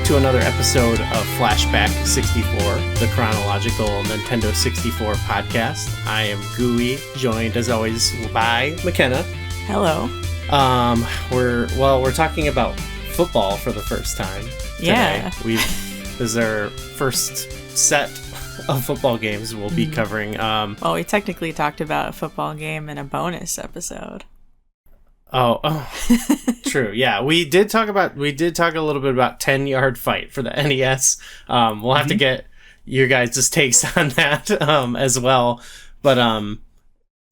to another episode of Flashback 64, the chronological Nintendo 64 podcast. I am Gooey, joined as always by McKenna. Hello. We're talking about football for the first time today. Yeah. This is our first set of football games we'll be covering. Well, we technically talked about a football game in a bonus episode. Oh, true. Yeah, we did talk a little bit about 10-yard fight for the NES. We'll have to get your guys' takes on that as well. But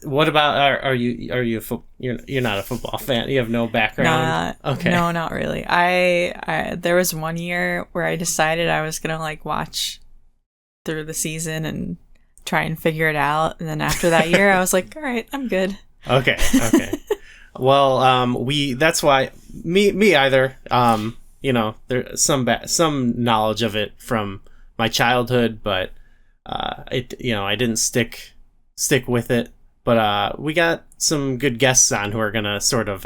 what about you're not a football fan? You have no background. Okay. No, not really. I there was one year where I decided I was gonna watch through the season and try and figure it out, and then after that year, I was like, all right, I'm good. Okay. Well, that's why me either. There's some knowledge of it from my childhood, but I didn't stick with it. But we got some good guests on who are gonna sort of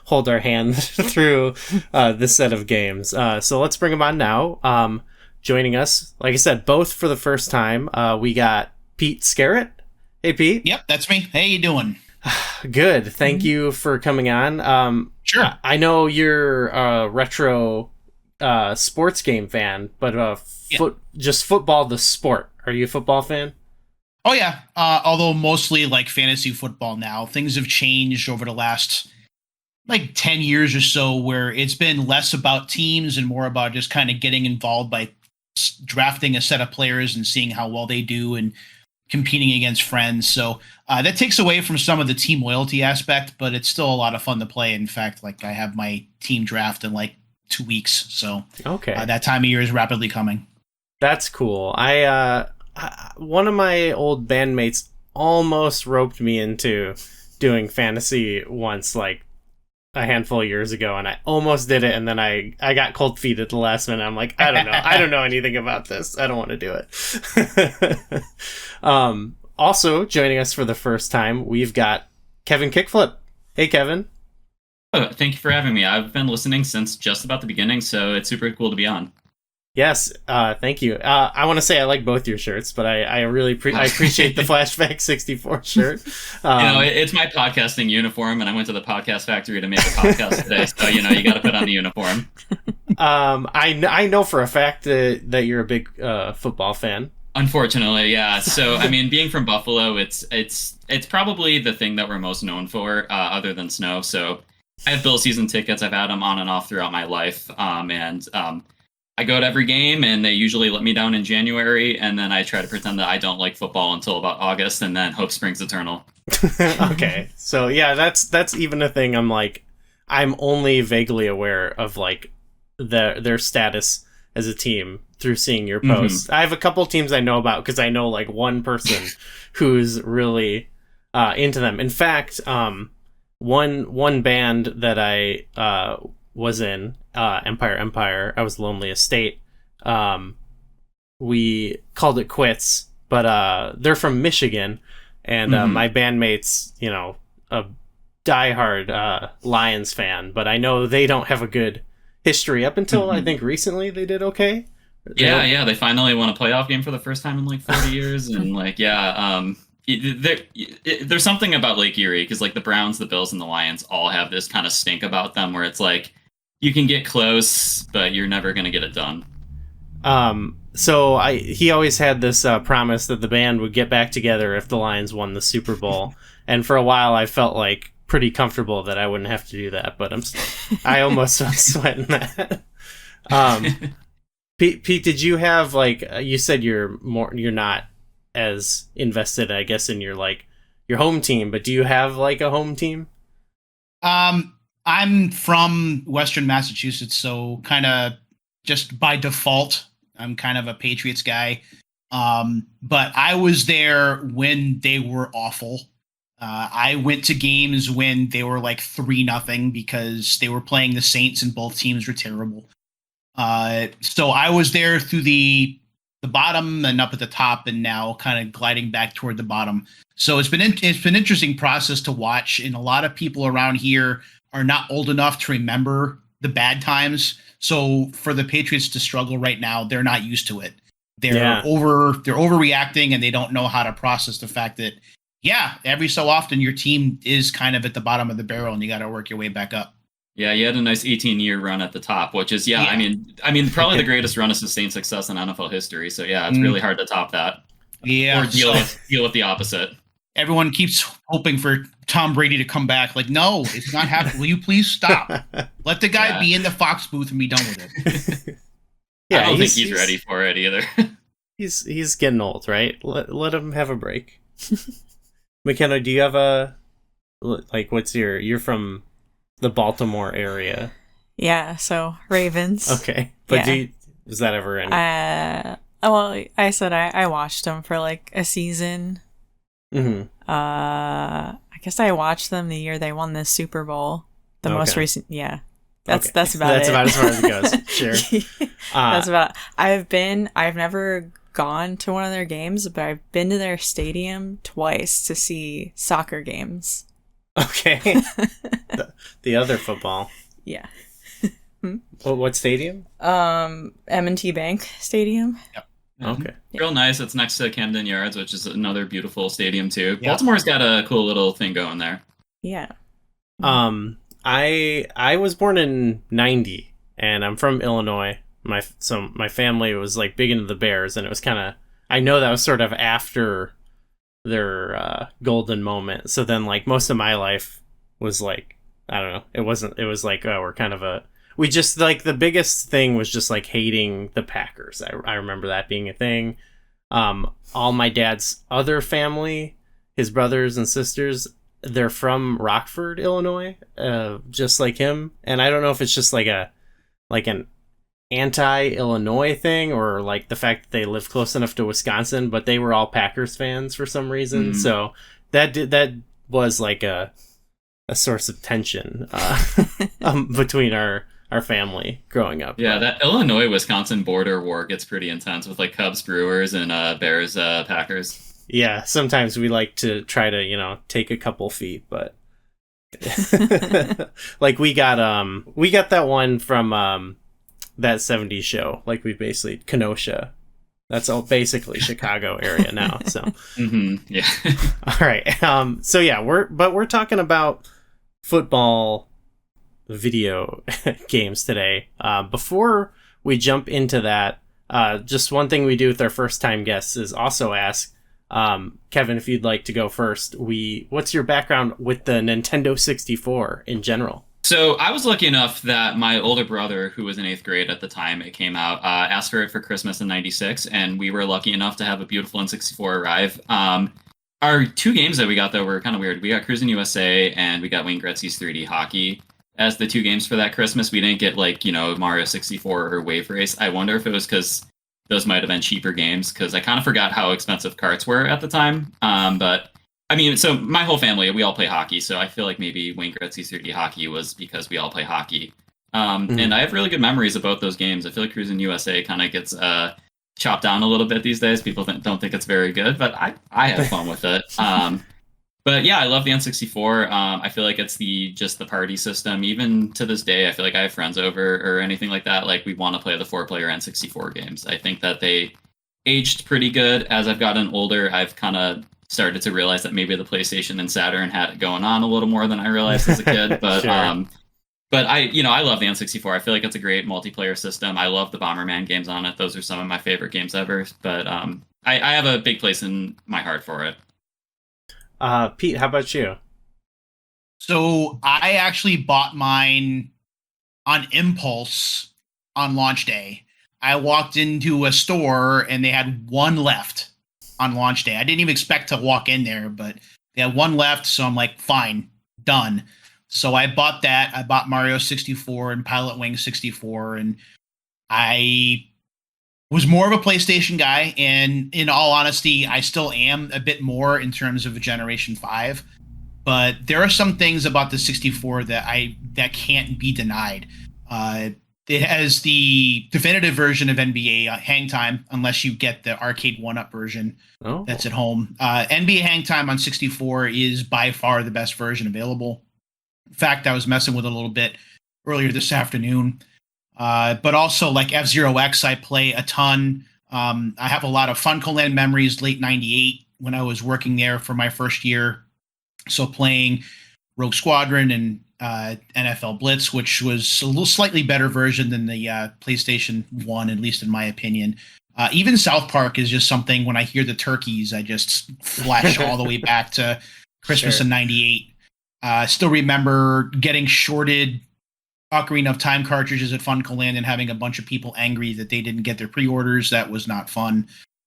hold our hand through this set of games. So let's bring them on now. Joining us, like I said, both for the first time, we got Pete Skerritt. Hey, Pete. Yep, that's me. How you doing? Good. Thank you for coming on. Sure. I know you're a retro sports game fan, but just football, the sport. Are you a football fan? Oh, yeah. Although mostly like fantasy football now. Things have changed over the last 10 years or so, where it's been less about teams and more about just kind of getting involved by drafting a set of players and seeing how well they do and competing against friends. So that takes away from some of the team loyalty aspect, but it's still a lot of fun to play. In fact, I have my team draft in 2 weeks. So okay, that time of year is rapidly coming. That's cool. One of my old bandmates almost roped me into doing fantasy once, a handful of years ago, and I almost did it, and then I got cold feet at the last minute. I'm like, I don't know. I don't know anything about this. I don't want to do it. Also joining us for the first time, we've got Kevin Kickflip. Hey, Kevin. Oh, thank you for having me. I've been listening since just about the beginning, so it's super cool to be on. Yes, thank you. I want to say I like both your shirts, but I really appreciate the Flashback 64 shirt. It's my podcasting uniform, and I went to the podcast factory to make a podcast today, so you got to put on the uniform. I know for a fact that you're a big football fan. Unfortunately, yeah. So being from Buffalo, it's probably the thing that we're most known for, other than snow. So I have Bill season tickets. I've had them on and off throughout my life, and I go to every game, and they usually let me down in January, and then I try to pretend that I don't like football until about August, and then hope springs eternal. Okay, so yeah, that's even a thing. I'm only vaguely aware of their status as a team through seeing your posts. I have a couple teams I know about because I know one person who's really into them. In fact, one band that I was in, Empire, I was Lonely Estate. We called it quits, but they're from Michigan, and my bandmate's a diehard Lions fan, but I know they don't have a good history up until I think recently they did okay. Yeah, they finally won a playoff game for the first time in 40 years, and there's something about Lake Erie, because the Browns, the Bills, and the Lions all have this kind of stink about them, where it's you can get close, but you're never going to get it done. So he always had this promise that the band would get back together if the Lions won the Super Bowl, and for a while I felt pretty comfortable that I wouldn't have to do that, but I almost was sweating that. Pete, did you have you said you're not as invested, I guess, in your home team, but do you have a home team? I'm from Western Massachusetts, so kind of just by default, I'm kind of a Patriots guy. But I was there when they were awful. I went to games when they were 3-0 because they were playing the Saints and both teams were terrible. So I was there through the bottom and up at the top, and now kind of gliding back toward the bottom. So it's been an interesting process to watch, and a lot of people around here are not old enough to remember the bad times. So for the Patriots to struggle right now, they're not used to it. They're overreacting, and they don't know how to process the fact that, every so often your team is kind of at the bottom of the barrel and you got to work your way back up. Yeah, you had a nice 18-year run at the top, which is, I mean, probably the greatest run of sustained success in NFL history. So yeah, it's really hard to top that. Yeah, or deal with the opposite. Everyone keeps hoping for Tom Brady to come back. Like, no, it's not happening. Will you please stop? Let the guy be in the Fox booth and be done with it. I don't think he's ready for it either. He's getting old, right? Let him have a break. McKenna, do you have you're from the Baltimore area? Yeah, so Ravens. Okay, but is that ever any? Well, I said I watched them for like a season. Mm-hmm. I guess I watched them the year they won the Super Bowl. The most recent, That's about it. That's about as far as it goes. Sure. That's about. I've never gone to one of their games, but I've been to their stadium twice to see soccer games. Okay. the other football. Yeah. What stadium? M&T Bank Stadium. Yep. Okay. Real nice. It's next to Camden Yards, which is another beautiful stadium too. Yep. Baltimore's got a cool little thing going there. Yeah. I was born in '90, and I'm from Illinois. My family was like big into the Bears, and it was kind of, I know that was sort of after their golden moment. So then like most of my life was like, I don't know, it was like, oh, we're kind of we just like, the biggest thing was just like hating the Packers. I remember that being a thing. All my dad's other family, his brothers and sisters, they're from Rockford, Illinois, just like him. And I don't know if it's just like an anti-Illinois thing, or like the fact that they live close enough to Wisconsin, but they were all Packers fans for some reason. Mm-hmm. So that was like a source of tension between our family growing up. Yeah, that Illinois-Wisconsin border war gets pretty intense with like Cubs, Brewers, and Bears, Packers. Yeah, sometimes we like to try to, take a couple feet, but like we got that one from that 70s show. Like we basically Kenosha. That's all basically Chicago area now. So yeah. All right. So yeah, we're talking about football video games today. Before we jump into that, just one thing we do with our first time guests is also ask, Kevin, if you'd like to go first, what's your background with the Nintendo 64 in general? So I was lucky enough that my older brother, who was in 8th grade at the time it came out, asked for it for Christmas in '96, and we were lucky enough to have a beautiful N64 arrive. Our two games that we got, though, were kind of weird. We got Cruisin' USA and we got Wayne Gretzky's 3D Hockey as the two games for that Christmas. We didn't get, Mario 64 or Wave Race. I wonder if it was because those might have been cheaper games, because I kind of forgot how expensive carts were at the time. But I mean, so my whole family, we all play hockey. So I feel like maybe Wayne Gretzky's 3D Hockey was because we all play hockey. And I have really good memories of both those games. I feel like Cruisin' USA kind of gets chopped down a little bit these days. People don't think it's very good, but I have fun with it. But yeah, I love the N64. I feel like it's just the party system. Even to this day, I feel like I have friends over or anything like that. Like we want to play the 4-player N64 games. I think that they aged pretty good. As I've gotten older, I've kind of started to realize that maybe the PlayStation and Saturn had it going on a little more than I realized as a kid. But Sure. But I love the N64. I feel like it's a great multiplayer system. I love the Bomberman games on it. Those are some of my favorite games ever. But I have a big place in my heart for it. Pete, how about you? So I actually bought mine on impulse on launch day. I walked into a store and they had one left on launch day. I didn't even expect to walk in there, but they had one left. So I'm like, fine, done. So I bought that. I bought Mario 64 and Pilot Wing 64. And I was more of a PlayStation guy. And in all honesty, I still am a bit more in terms of a Generation 5. But there are some things about the 64 that can't be denied. It has the definitive version of NBA Hang Time, unless you get the arcade 1-up version that's at home. NBA Hang Time on 64 is by far the best version available. In fact, I was messing with it a little bit. earlier this afternoon. But also like F-Zero X, I play a ton. I have a lot of Funcoland memories, late 98, when I was working there for my first year. So playing Rogue Squadron and NFL Blitz, which was a little slightly better version than the PlayStation 1, at least in my opinion. Even South Park is just something, when I hear the turkeys, I just flash all the way back to Christmas in 98. Still remember getting shorted Ocarina of Time cartridges at Funcoland and having a bunch of people angry that they didn't get their pre-orders. That was not fun.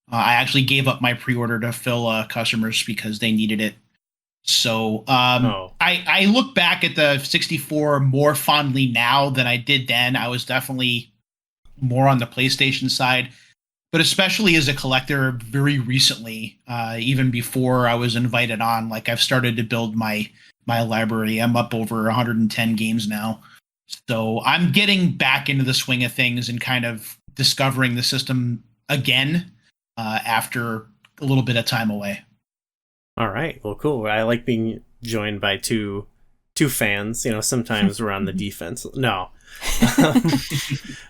I actually gave up my pre-order to fill customers because they needed it. So I look back at the 64 more fondly now than I did then. I was definitely more on the PlayStation side, but especially as a collector very recently, even before I was invited on, like I've started to build my library. I'm up over 110 games now. So I'm getting back into the swing of things and kind of discovering the system again after a little bit of time away. All right. Well, cool. I like being joined by two fans. You know, sometimes we're on the defense. No.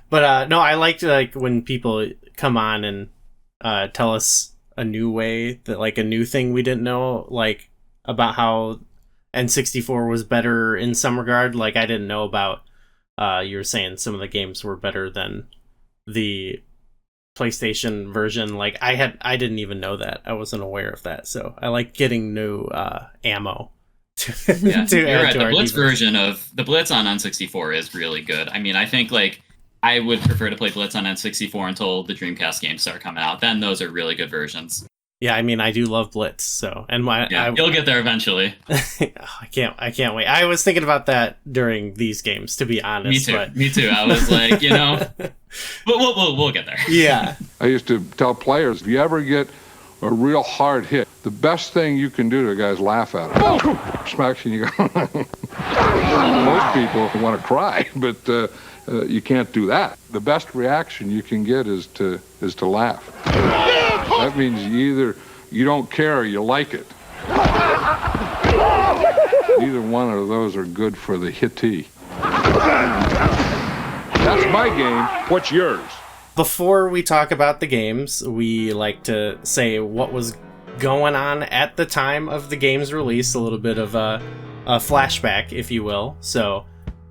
But no, I like when people come on and tell us a new way, that like a new thing we didn't know, like about how N64 was better in some regard. Like I didn't know about you were saying some of the games were better than the PlayStation version. Like I didn't even know that. I wasn't aware of that. So I like getting new ammo to You're right. The defense. Blitz version of the Blitz on N64 is really good. I mean, I think like I would prefer to play Blitz on N64 until the Dreamcast games start coming out. Then those are really good versions. Yeah, I mean, I do love Blitz, so you'll get there eventually. I can't wait. I was thinking about that during these games, to be honest. Me too. I was like, but we'll get there. Yeah. I used to tell players, if you ever get a real hard hit, the best thing you can do to a guy is laugh at him. Smacks you and you go. Most people want to cry, but you can't do that. The best reaction you can get is to laugh. That means you don't care or you like it. Neither one of those are good for the hittee. That's my game. What's yours? Before we talk about the games, we like to say what was going on at the time of the game's release, a little bit of a flashback, if you will. So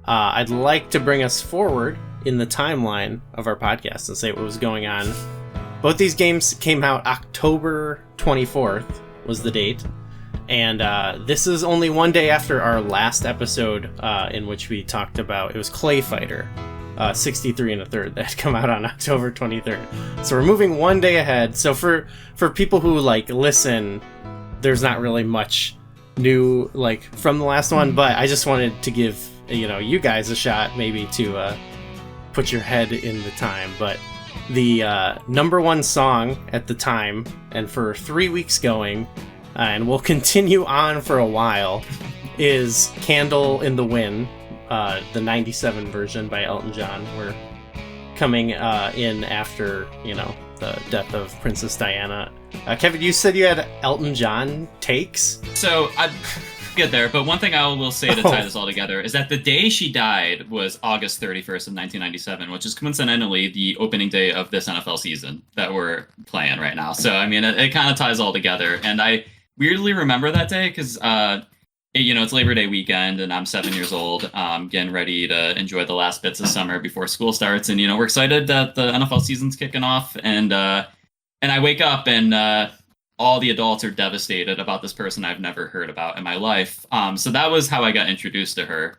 I'd like to bring us forward in the timeline of our podcast and say what was going on. Both these games came out October 24th was the date. And this is only one day after our last episode in which we talked about, it was Clay Fighter, 63 1/3 that had come out on October 23rd. So we're moving one day ahead. So for people who like listen, there's not really much new like from the last one, but I just wanted to give you guys a shot maybe to put your head in the time. But the number one song at the time, and for 3 weeks going, and we'll continue on for a while, is Candle in the Wind, the 97 version by Elton John. We're coming in after, the death of Princess Diana. Kevin, you said you had Elton John takes? So I get there, but one thing I will say to tie this all together is that the day she died was August 31st of 1997, which is coincidentally the opening day of this NFL season that we're playing right now. So, I mean, it kind of ties all together. And I weirdly remember that day because, it's Labor Day weekend and I'm 7 years old, getting ready to enjoy the last bits of summer before school starts. And, we're excited that the NFL season's kicking off. And I wake up and all the adults are devastated about this person I've never heard about in my life. So that was how I got introduced to her.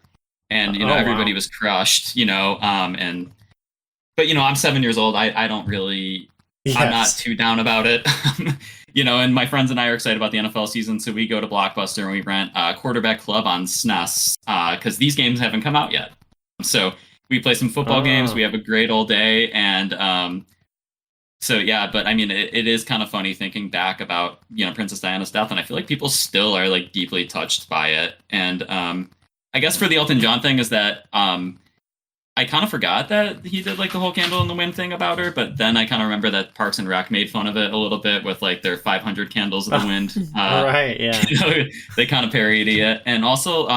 And, everybody was crushed, but, I'm 7 years old. I don't really, I'm not too down about it. And my friends and I are excited about the NFL season. So we go to Blockbuster and we rent Quarterback Club on SNES because these games haven't come out yet. So we play some football games. We have a great old day. And, so yeah, but I mean, it is kind of funny thinking back about, Princess Diana's death. And I feel like people still are like deeply touched by it. And I guess for the Elton John thing is that I kind of forgot that he did like the whole Candle in the Wind thing about her. But then I kind of remember that Parks and Rec made fun of it a little bit with like their 500 Candles of the Wind. Right, yeah. They kind of parody it. And also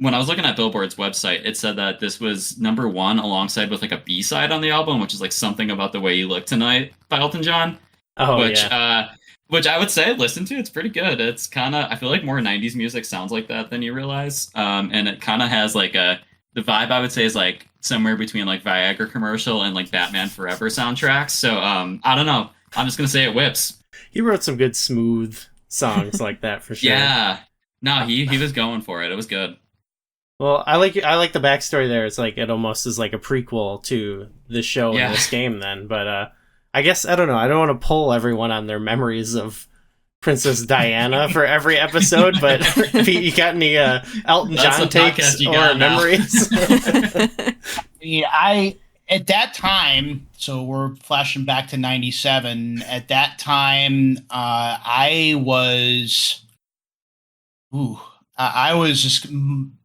when I was looking at Billboard's website, it said that this was number one alongside with like a B-side on the album, which is like Something About the Way You Look Tonight by Elton John. Oh, which yeah. Which I would say listen to. It's pretty good. It's kind of, I feel like more 90s music sounds like that than you realize. And it kind of has like the vibe I would say is like somewhere between like Viagra commercial and like Batman Forever soundtracks. So I don't know. I'm just gonna say it whips. He wrote some good smooth songs like that for sure. Yeah. No, he was going for it. It was good. Well, I like the backstory there. It's like it almost is like a prequel to this show and this game then. But I guess I don't know. I don't want to pull everyone on their memories of Princess Diana for every episode, but Pete, you got any Elton John takes or memories? Yeah, at that time, so we're flashing back to 97. At that time, I was just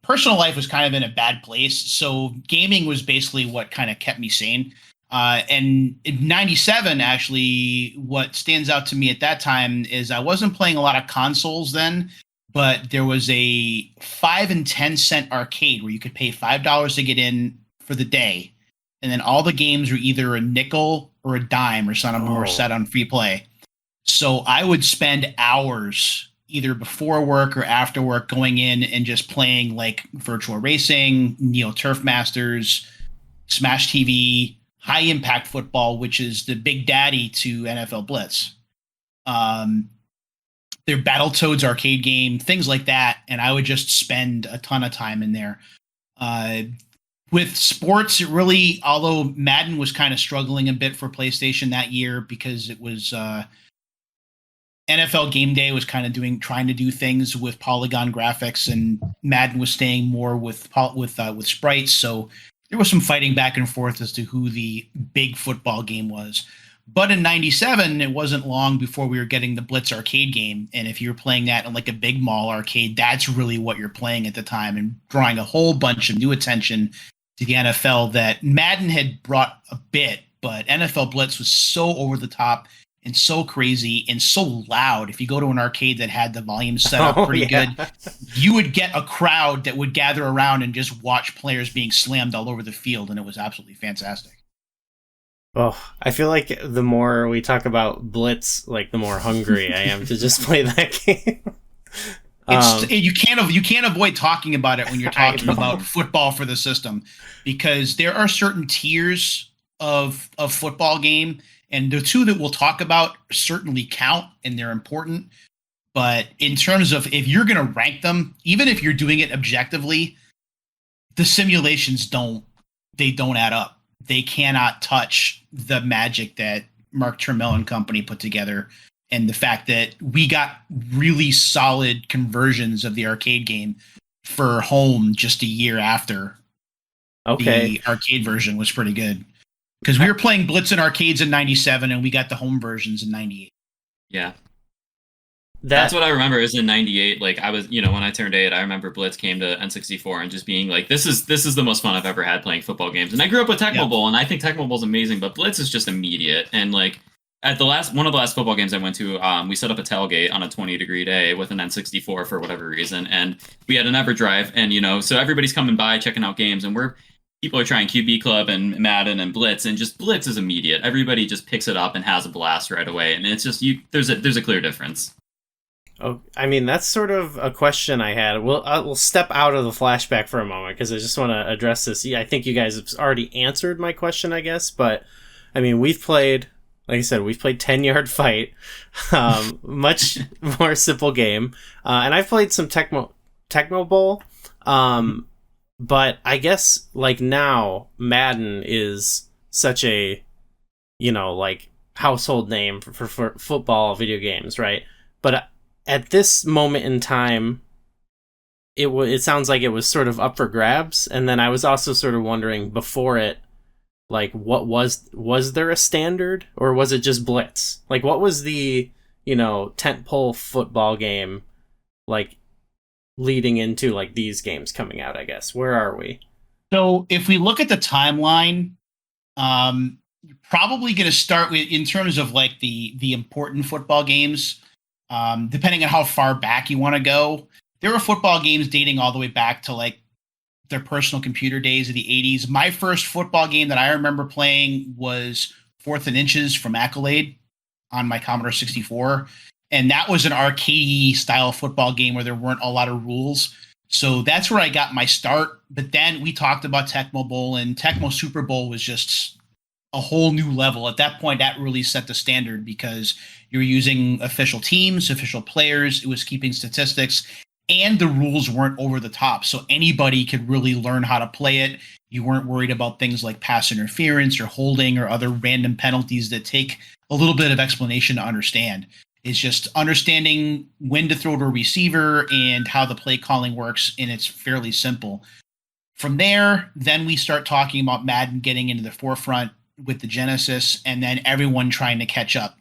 personal life was kind of in a bad place. So gaming was basically what kind of kept me sane. And in 97, actually, what stands out to me at that time is I wasn't playing a lot of consoles then, but there was a 5 and 10 cent arcade where you could pay $5 to get in for the day. And then all the games were either a nickel or a dime, or some of them were set on free play. So I would spend hours either before work or after work going in and just playing like Virtual Racing, Neo Turf Masters, Smash TV, High Impact Football, which is the big daddy to NFL Blitz. Their Battletoads arcade game, things like that. And I would just spend a ton of time in there. With sports, it really, although Madden was kind of struggling a bit for PlayStation that year because it was NFL Game Day was kind of trying to do things with polygon graphics, and Madden was staying more with sprites. So there was some fighting back and forth as to who the big football game was. But in 97, it wasn't long before we were getting the Blitz arcade game. And if you're playing that in like a big mall arcade, that's really what you're playing at the time, and drawing a whole bunch of new attention to the NFL that Madden had brought a bit, but NFL Blitz was so over the top and so crazy and so loud. If you go to an arcade that had the volume set up pretty good, you would get a crowd that would gather around and just watch players being slammed all over the field, and it was absolutely fantastic. Oh, I feel like the more we talk about Blitz, like the more hungry I am to just play that game. You can't avoid talking about it when you're talking about football for the system, because there are certain tiers of football game, and the two that we'll talk about certainly count and they're important. But in terms of if you're going to rank them, even if you're doing it objectively, the simulations don't add up. They cannot touch the magic that Mark Turmel and company put together. And the fact that we got really solid conversions of the arcade game for home just a year after the arcade version was pretty good. Because we were playing Blitz in arcades in 97, and we got the home versions in 98. Yeah. That's what I remember is in 98. Like I was, when I turned 8, I remember Blitz came to N64 and just being like, this is the most fun I've ever had playing football games. And I grew up with Tecmo Bowl, and I think Tecmo Bowl is amazing, but Blitz is just immediate. And like, at one of the last football games I went to, we set up a tailgate on a 20-degree day with an N64 for whatever reason, and we had an EverDrive, and so everybody's coming by checking out games, and people are trying QB Club and Madden and Blitz, and just Blitz is immediate. Everybody just picks it up and has a blast right away, and it's just there's a clear difference. Oh, I mean, that's sort of a question I had. We'll step out of the flashback for a moment because I just want to address this. Yeah, I think you guys have already answered my question, I guess, but I mean, we've played 10-Yard Fight, much more simple game. And I've played some Tecmo Bowl. But I guess like now Madden is such a, like household name for football video games, right? But at this moment in time, it sounds like it was sort of up for grabs. And then I was also sort of wondering before it, like, what was there a standard, or was it just Blitz? Like, what was the, tentpole football game, like, leading into, like, these games coming out, I guess? Where are we? So if we look at the timeline, you're probably going to start with, in terms of, like, the important football games, depending on how far back you want to go. There were football games dating all the way back to, like, their personal computer days of the 80s. My first football game that I remember playing was 4th and Inches from Accolade on my Commodore 64. And that was an arcade style football game where there weren't a lot of rules. So that's where I got my start. But then we talked about Tecmo Bowl, and Tecmo Super Bowl was just a whole new level. At that point, that really set the standard because you were using official teams, official players. It was keeping statistics, and the rules weren't over the top. So anybody could really learn how to play it. You weren't worried about things like pass interference or holding or other random penalties that take a little bit of explanation to understand. It's just understanding when to throw to a receiver and how the play calling works, and it's fairly simple. From there, then we start talking about Madden getting into the forefront with the Genesis, and then everyone trying to catch up.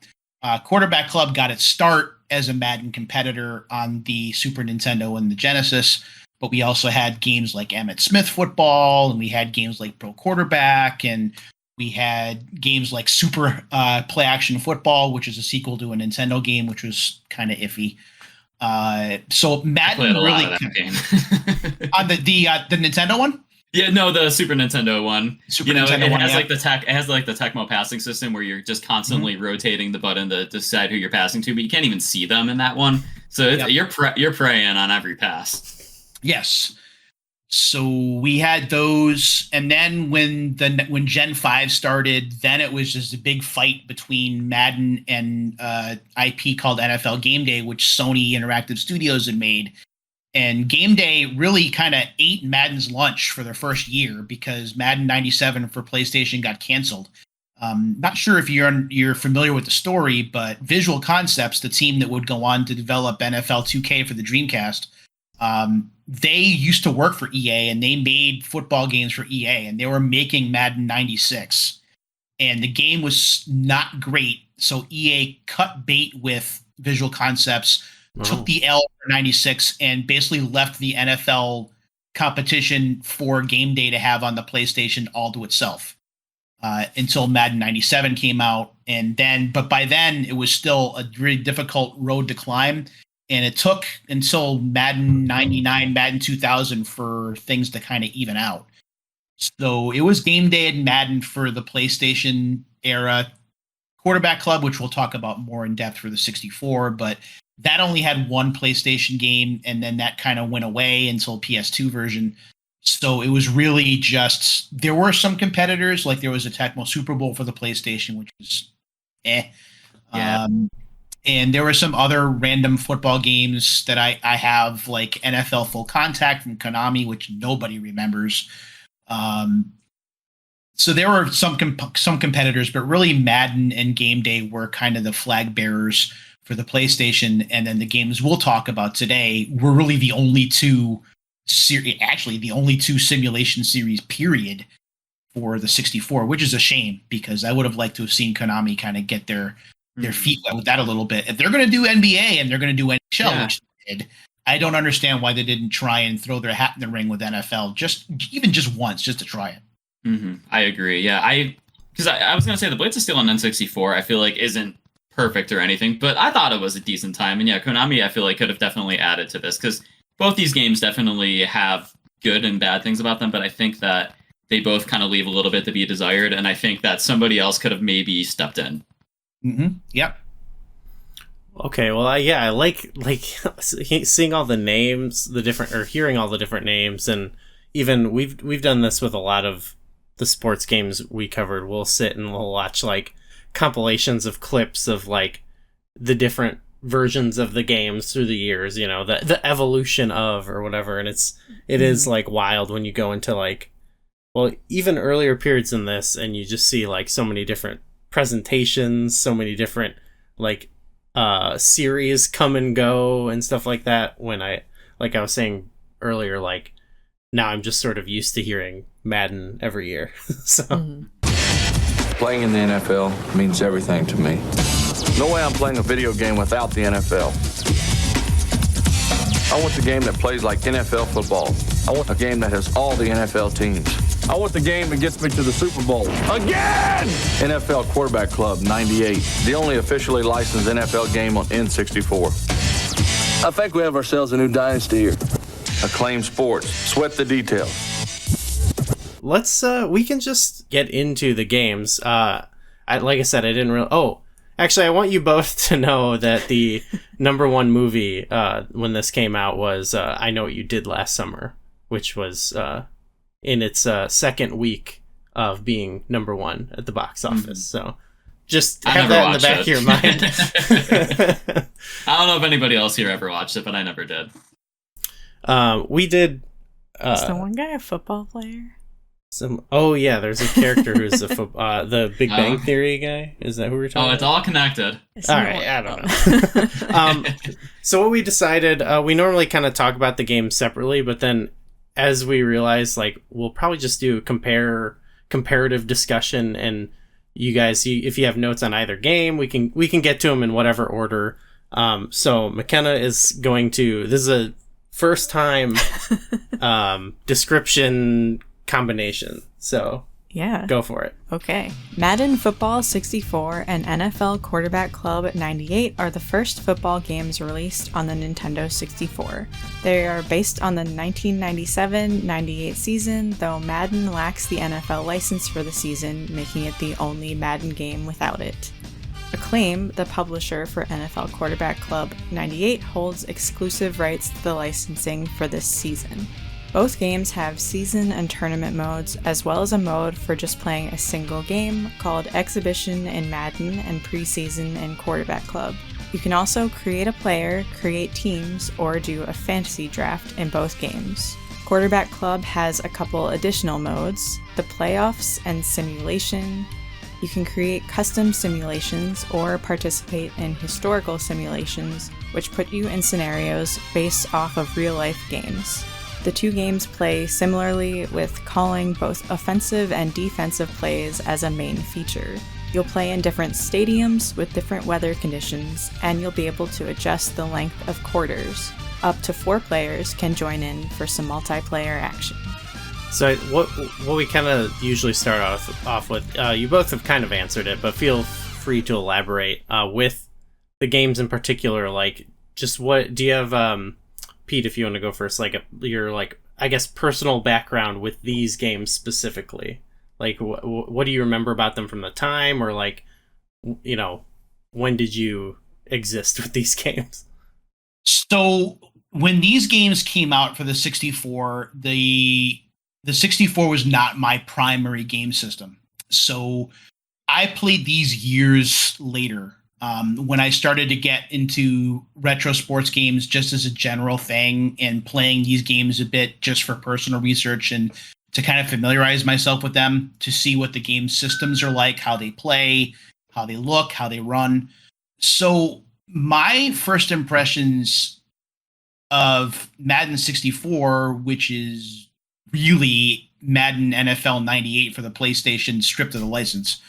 Quarterback Club got its start as a Madden competitor on the Super Nintendo and the Genesis, but we also had games like Emmitt Smith Football, and we had games like Pro Quarterback, and we had games like Super Play Action Football, which is a sequel to a Nintendo game, which was kind of iffy. So Madden really on the Nintendo one. Yeah, no, the Super Nintendo one. Nintendo one, has like the Tecmo passing system where you're just constantly rotating the button to decide who you're passing to, but you can't even see them in that one. So you're preying on every pass. Yes. So we had those, and then when Gen 5 started, then it was just a big fight between Madden and IP called NFL Game Day, which Sony Interactive Studios had made. And Game Day really kind of ate Madden's lunch for their first year because Madden 97 for PlayStation got canceled. Not sure if you're familiar with the story, but Visual Concepts, the team that would go on to develop NFL 2K for the Dreamcast, they used to work for EA, and they made football games for EA, and they were making Madden 96. And the game was not great, so EA cut bait with Visual Concepts, took the L for 96, and basically left the NFL competition for Game Day to have on the PlayStation all to itself until Madden 97 came out. But by then, it was still a really difficult road to climb. And it took until Madden 99, Madden 2000 for things to kind of even out. So it was Game Day and Madden for the PlayStation era. Quarterback Club, which we'll talk about more in depth for the 64, but that only had one PlayStation game, and then that kind of went away until PS2 version. So it was really just, there were some competitors, like there was a Tecmo Super Bowl for the PlayStation, which was Yeah. And there were some other random football games that I have, like NFL Full Contact from Konami, which nobody remembers. So there were some competitors, but really Madden and Game Day were kind of the flag bearers for the PlayStation. And then the games we'll talk about today were really the only two simulation series, period, for the 64, which is a shame because I would have liked to have seen Konami kind of get their feet wet with that a little bit. If they're going to do NBA and they're going to do NHL, which they did, I don't understand why they didn't try and throw their hat in the ring with NFL, even just once, just to try it. Mm-hmm. I agree. Yeah, because I was going to say the Blades of Steel on N64, I feel like isn't perfect or anything, but I thought it was a decent time. And yeah, Konami, I feel like could have definitely added to this because both these games definitely have good and bad things about them, but I think that they both kind of leave a little bit to be desired, and I think that somebody else could have maybe stepped in. Mm-hmm. Yep. Okay, well, I like seeing all the names, hearing all the different names, and even we've done this with a lot of the sports games we covered. We'll sit and we'll watch like compilations of clips of like the different versions of the games through the years, you know, the evolution of or whatever, and it is like wild when you go into like, well, even earlier periods in this, and you just see like so many different presentations, so many different like series come and go and stuff like that. When I was saying earlier, like now I'm just sort of used to hearing Madden every year. So playing in the NFL means everything to me. No way I'm playing a video game without the NFL. I want the game that plays like NFL football. I want a game that has all the NFL teams. I want the game that gets me to the Super Bowl. Again! NFL Quarterback Club 98, the only officially licensed NFL game on N64. I think we have ourselves a new dynasty here. Acclaim Sports, sweat the details. let's we can just get into the games. Like I said, I didn't really. Oh, actually, I want you both to know that the number one movie when this came out was I Know What You Did Last Summer, which was in its second week of being number one at the box office. So just have that in the back of your mind. I don't know if anybody else here ever watched it, but I never did. We did. Is the one guy a football player? There's a character who's the Big Bang Theory guy. Is that who we're talking about? Oh, it's all connected. All right, I don't know. So what we decided, we normally kind of talk about the game separately, but then as we realized, like, we'll probably just do comparative discussion, and you guys, if you have notes on either game, we can get to them in whatever order. So McKenna is going to. This is a first time description combination, so yeah, go for it. Okay. Madden Football 64 and NFL Quarterback Club 98 are the first football games released on the Nintendo 64. They are based on the 1997-98 season, though Madden lacks the NFL license for the season, making it the only Madden game without it. Acclaim, the publisher for NFL Quarterback Club 98, holds exclusive rights to the licensing for this season. Both games have season and tournament modes, as well as a mode for just playing a single game called Exhibition in Madden and Preseason in Quarterback Club. You can also create a player, create teams, or do a fantasy draft in both games. Quarterback Club has a couple additional modes, the Playoffs and Simulation. You can create custom simulations or participate in historical simulations, which put you in scenarios based off of real-life games. The two games play similarly, with calling both offensive and defensive plays as a main feature. You'll play in different stadiums with different weather conditions, and you'll be able to adjust the length of quarters. Up to 4 players can join in for some multiplayer action. So what we kind of usually start off with, you both have kind of answered it, but feel free to elaborate with the games in particular. Like, just what do you have, Pete? If you want to go first, like your I guess personal background with these games specifically. Like, what do you remember about them from the time, or like, when did you exist with these games? So when these games came out for the 64, the 64 was not my primary game system. So I played these years later when I started to get into retro sports games just as a general thing, and playing these games a bit just for personal research and to kind of familiarize myself with them, to see what the game systems are like, how they play, how they look, how they run. So my first impressions of Madden 64, which is really Madden NFL 98 for the PlayStation stripped of the license,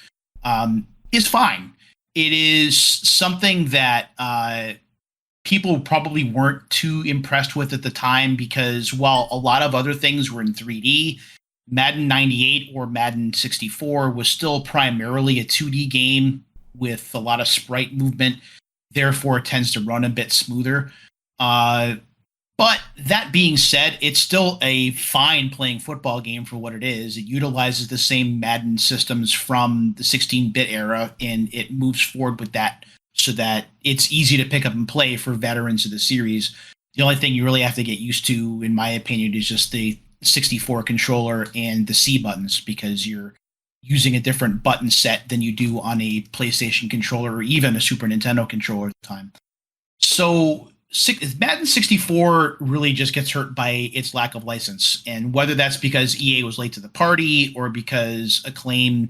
is fine. It is something that people probably weren't too impressed with at the time, because while a lot of other things were in 3D, Madden 98 or Madden 64 was still primarily a 2D game with a lot of sprite movement. Therefore, it tends to run a bit smoother. But that being said, it's still a fine playing football game for what it is. It utilizes the same Madden systems from the 16-bit era, and it moves forward with that so that it's easy to pick up and play for veterans of the series. The only thing you really have to get used to, in my opinion, is just the 64 controller and the C buttons, because you're using a different button set than you do on a PlayStation controller or even a Super Nintendo controller at the time. So Madden 64 really just gets hurt by its lack of license, and whether that's because EA was late to the party or because Acclaim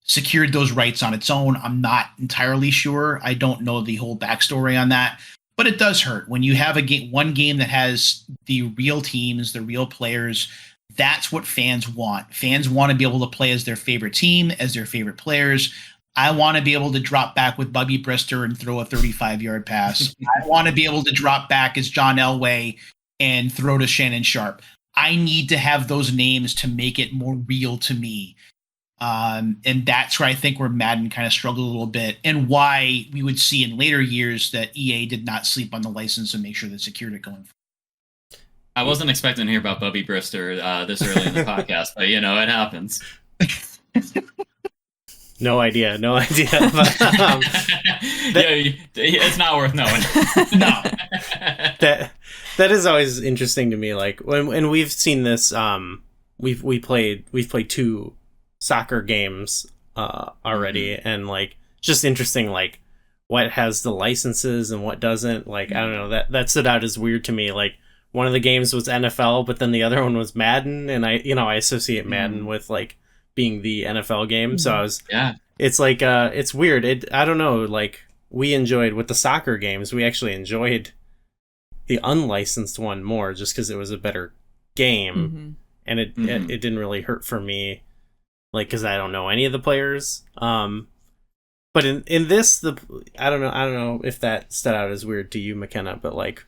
secured those rights on its own, I'm not entirely sure. I don't know the whole backstory on that, but it does hurt when you have one game that has the real teams, the real players. That's what fans want. Fans want to be able to play as their favorite team, as their favorite players. I want to be able to drop back with Bubby Brister and throw a 35-yard pass. I want to be able to drop back as John Elway and throw to Shannon Sharp. I need to have those names to make it more real to me. And that's where I think where Madden kind of struggled a little bit, and why we would see in later years that EA did not sleep on the license and make sure they secured it going forward. I wasn't expecting to hear about Bubby Brister this early in the podcast, but it happens. No idea. But, it's not worth knowing. No. that is always interesting to me. Like when we've seen this, we've played 2 soccer games already, and like just interesting, like what has the licenses and what doesn't. Like I don't know, that stood out as weird to me. Like one of the games was NFL, but then the other one was Madden, and I associate Madden with like being the NFL game. So it's like it's weird. I don't know, like we enjoyed with the soccer games, we actually enjoyed the unlicensed one more just because it was a better game, and it didn't really hurt for me, like because I don't know any of the players. But in this, I don't know if that stood out as weird to you, McKenna, but like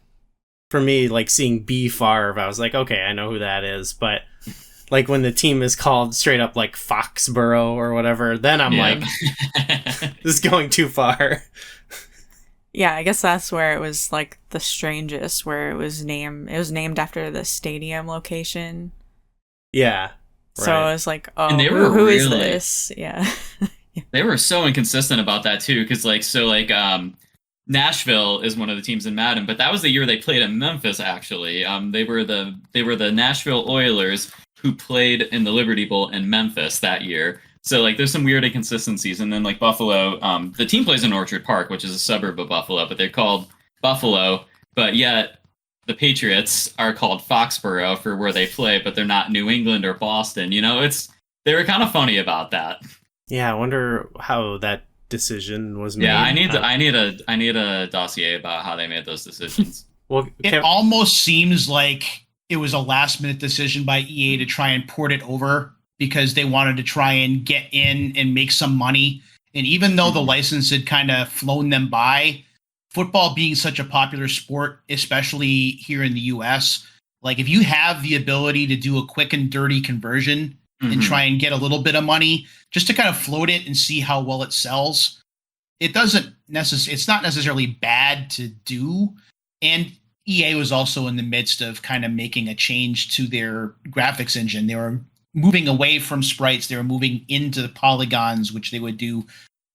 for me, like seeing B Favre, I was like, okay, I know who that is, but like when the team is called straight up like Foxborough or whatever, then I'm like, this is going too far. Yeah, I guess that's where it was like the strangest, where it was named after the stadium location. Yeah. So I was like, oh, and they who is this? Yeah. They were so inconsistent about that too, because Nashville is one of the teams in Madden, but that was the year they played in Memphis. Actually, they were the Nashville Oilers who played in the Liberty Bowl in Memphis that year. So like, there's some weird inconsistencies. And then like Buffalo, the team plays in Orchard Park, which is a suburb of Buffalo, but they're called Buffalo. But yet the Patriots are called Foxborough for where they play, but they're not New England or Boston. They were kind of funny about that. Yeah, I wonder how that decision was made. Yeah, I need a dossier about how they made those decisions. Well, it almost seems like it was a last-minute decision by EA to try and port it over because they wanted to try and get in and make some money. And even though the license had kind of flown them by, football being such a popular sport, especially here in the US, like if you have the ability to do a quick and dirty conversion and try and get a little bit of money just to kind of float it and see how well it sells, it's not necessarily bad to do. And EA was also in the midst of kind of making a change to their graphics engine. They were moving away from sprites. They were moving into the polygons, which they would do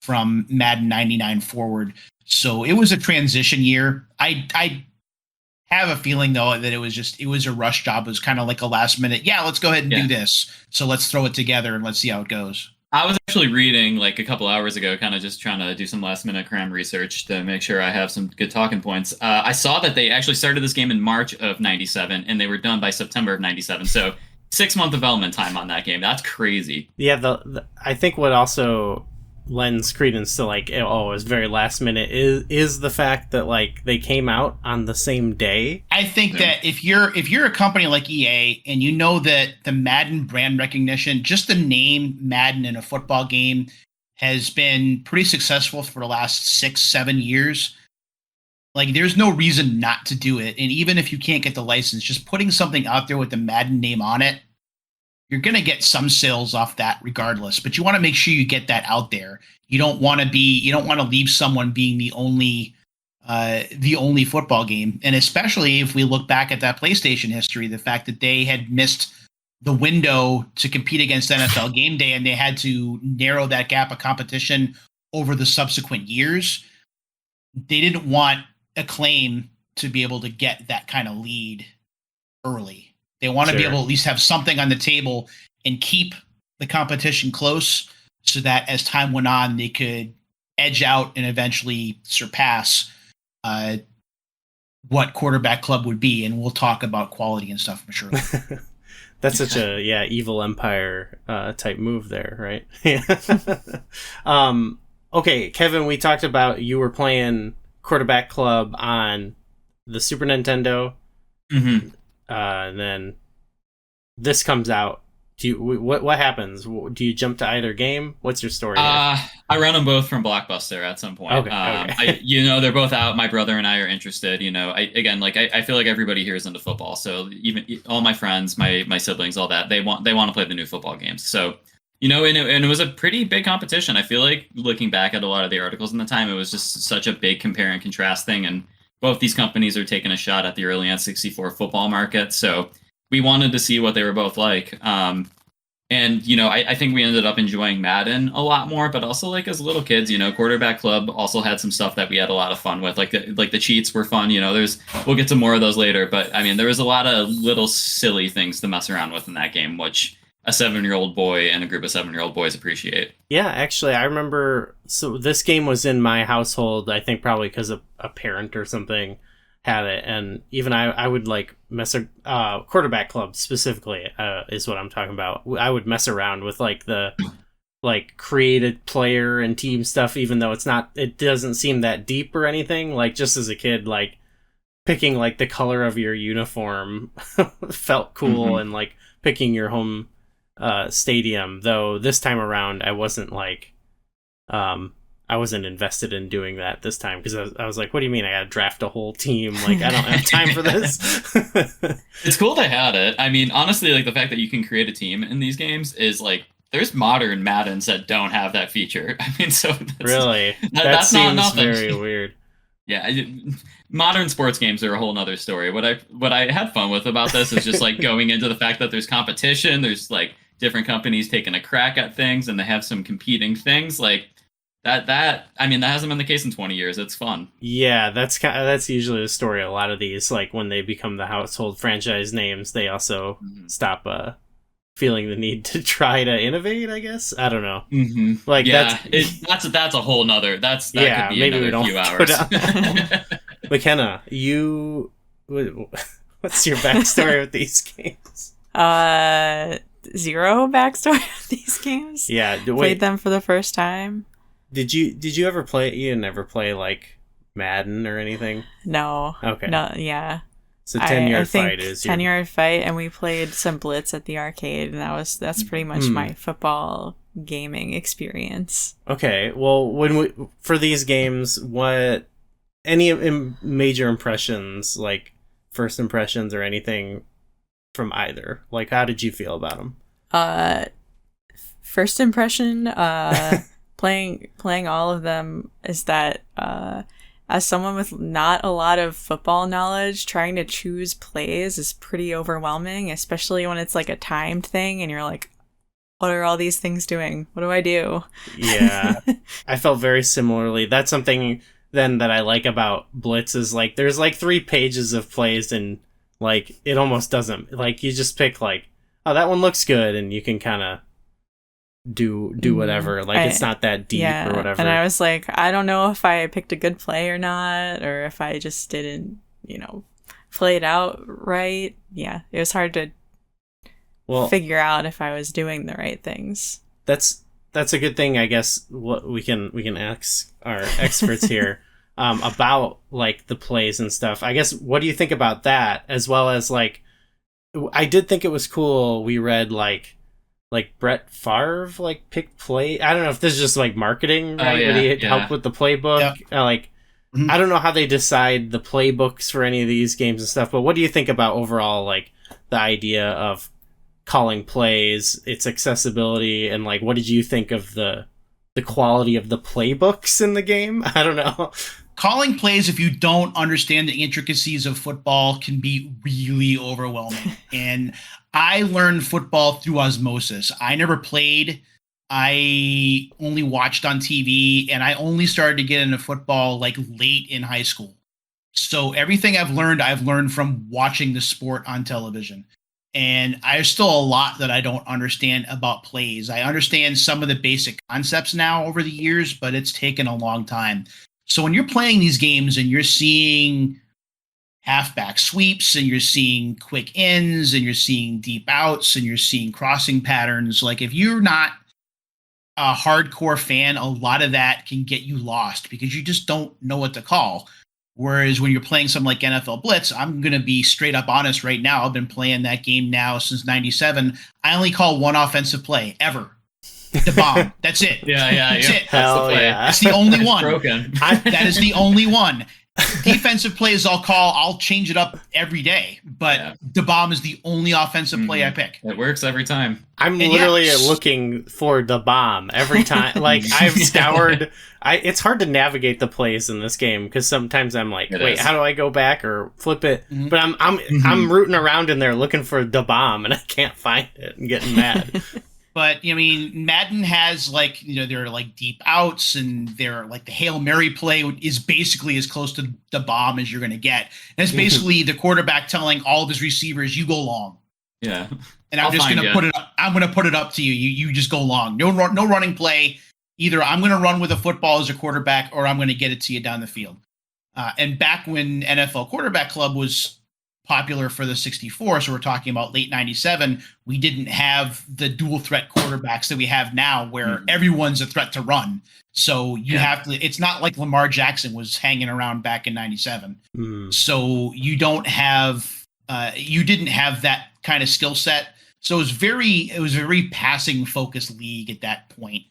from Madden 99 forward. So it was a transition year. I have a feeling, though, that it was a rush job. It was kind of like a last minute, let's go ahead and do this. So let's throw it together and let's see how it goes. I was actually reading like a couple hours ago, kind of just trying to do some last minute cram research to make sure I have some good talking points. I saw that they actually started this game in March of 97 and they were done by September of 97. So 6-month development time on that game. That's crazy. Yeah, I think what also lends credence to like, it was very last minute is the fact that like they came out on the same day. I think that if you're a company like EA and you know that the Madden brand recognition, just the name Madden in a football game has been pretty successful for the last 6-7 years, like there's no reason not to do it. And even if you can't get the license, just putting something out there with the Madden name on it, you're going to get some sales off that regardless, but you want to make sure you get that out there. You don't want to leave someone being the only football game. And especially if we look back at that PlayStation history, the fact that they had missed the window to compete against NFL Game Day and they had to narrow that gap of competition over the subsequent years. They didn't want Acclaim to be able to get that kind of lead early. They want to be able to at least have something on the table and keep the competition close so that as time went on, they could edge out and eventually surpass what Quarterback Club would be. And we'll talk about quality and stuff, I'm sure. That's such a evil empire type move there, right? Okay, Kevin, we talked about you were playing Quarterback Club on the Super Nintendo. And then this comes out. What happens? Do you jump to either game? What's your story? I run them both from Blockbuster at some point. Okay. They're both out. My brother and I are interested. I feel like everybody here is into football. So even all my friends, my siblings, all that, they want to play the new football games. So and it was a pretty big competition. I feel like looking back at a lot of the articles in the time, it was just such a big compare and contrast thing. And both these companies are taking a shot at the early N64 football market. So we wanted to see what they were both like. And, I think we ended up enjoying Madden a lot more, but also like as little kids, Quarterback Club also had some stuff that we had a lot of fun with. Like the cheats were fun. We'll get to more of those later, but I mean, there was a lot of little silly things to mess around with in that game, which a 7-year-old boy and a group of 7-year-old boys appreciate. Yeah, actually, I remember. So this game was in my household, I think probably because a parent or something had it, and even I would like Quarterback Club specifically is what I'm talking about. I would mess around with like the created player and team stuff, even though it doesn't seem that deep or anything. Like just as a kid, like picking like the color of your uniform felt cool, and like picking your home stadium. Though this time around, I wasn't like I wasn't invested in doing that this time, because I was like, what do you mean I gotta draft a whole team? Like, I don't have time for this. It's cool they had it. I mean, honestly, like the fact that you can create a team in these games is like, there's modern Maddens that don't have that feature. I mean, so really, that's seems not nothing. Very weird. Yeah, modern sports games are a whole nother story. What I had fun with about this is just like going into the fact that there's competition. There's like different companies taking a crack at things, and they have some competing things like. That hasn't been the case in 20 years. It's fun. Yeah, that's usually the story. A lot of these, like when they become the household franchise names, they also stop feeling the need to try to innovate. I guess I don't know. Mm-hmm. Like that's a whole nother. That could be maybe another few hours. McKenna, what's your backstory with these games? Zero backstory with these games. Yeah, played them for the first time. Did you ever play? You didn't ever play like Madden or anything? No. Okay. No. Yeah. So 10-yard fight is 10-yard fight, and we played some Blitz at the arcade, and that's pretty much my football gaming experience. Okay. Well, for these games, what any major impressions, like first impressions or anything from either? Like, how did you feel about them? First impression, playing all of them is that as someone with not a lot of football knowledge, trying to choose plays is pretty overwhelming, especially when it's like a timed thing and you're like, what are all these things doing? What do I do? Yeah, I felt very similarly. That's something then that I like about Blitz is like there's like 3 pages of plays, and like it almost doesn't, like you just pick like, oh, that one looks good, and you can kind of do whatever. Like it's not that deep or whatever. And I was like, I don't know if I picked a good play or not, or if I just didn't, play it out right. Yeah, it was hard to figure out if I was doing the right things. That's a good thing, I guess. What we can ask our experts here about like the plays and stuff. I guess, what do you think about that, as well as like, I did think it was cool. We read like Brett Favre like picked play. I don't know if this is just like marketing, right? But he helped with the playbook. Yeah. I don't know how they decide the playbooks for any of these games and stuff. But what do you think about overall like the idea of calling plays, its accessibility, and like what did you think of the quality of the playbooks in the game? I don't know. Calling plays, if you don't understand the intricacies of football, can be really overwhelming. And I learned football through osmosis. I never played. I only watched on TV, and I only started to get into football like late in high school. So everything I've learned from watching the sport on television. And there's still a lot that I don't understand about plays. I understand some of the basic concepts now over the years, but it's taken a long time. So when you're playing these games and you're seeing halfback sweeps and you're seeing quick ins and you're seeing deep outs and you're seeing crossing patterns, like if you're not a hardcore fan, a lot of that can get you lost because you just don't know what to call. Whereas when you're playing something like NFL Blitz, I'm going to be straight up honest right now. I've been playing that game now since 97. I only call one offensive play ever. The bomb. That's it. Yeah. That's it. Hell That's yeah. It's the only one. Broken. That is the only one. defensive plays I'll change it up every day, but the bomb is the only offensive play I pick. It works every time. I'm literally looking for the bomb every time. Like, I've scoured. It's hard to navigate the plays in this game because sometimes I'm like, wait, how do I go back or flip it? But I'm rooting around in there looking for the bomb and I can't find it and getting mad. But I mean, Madden has there are deep outs, and they're the Hail Mary play is basically as close to the bomb as you're going to get. And it's basically the quarterback telling all of his receivers, "You go long." Yeah. And I'm just going to put it up. I'm going to put it up to you. You just go long. No running play. Either I'm going to run with a football as a quarterback, or I'm going to get it to you down the field. And back when NFL Quarterback Club was popular for the 64, so we're talking about late 97, we didn't have the dual threat quarterbacks that we have now where everyone's a threat to run. So you have to, it's not like Lamar Jackson was hanging around back in 97. So you didn't have that kind of skill set. So it was a very passing focused league at that point.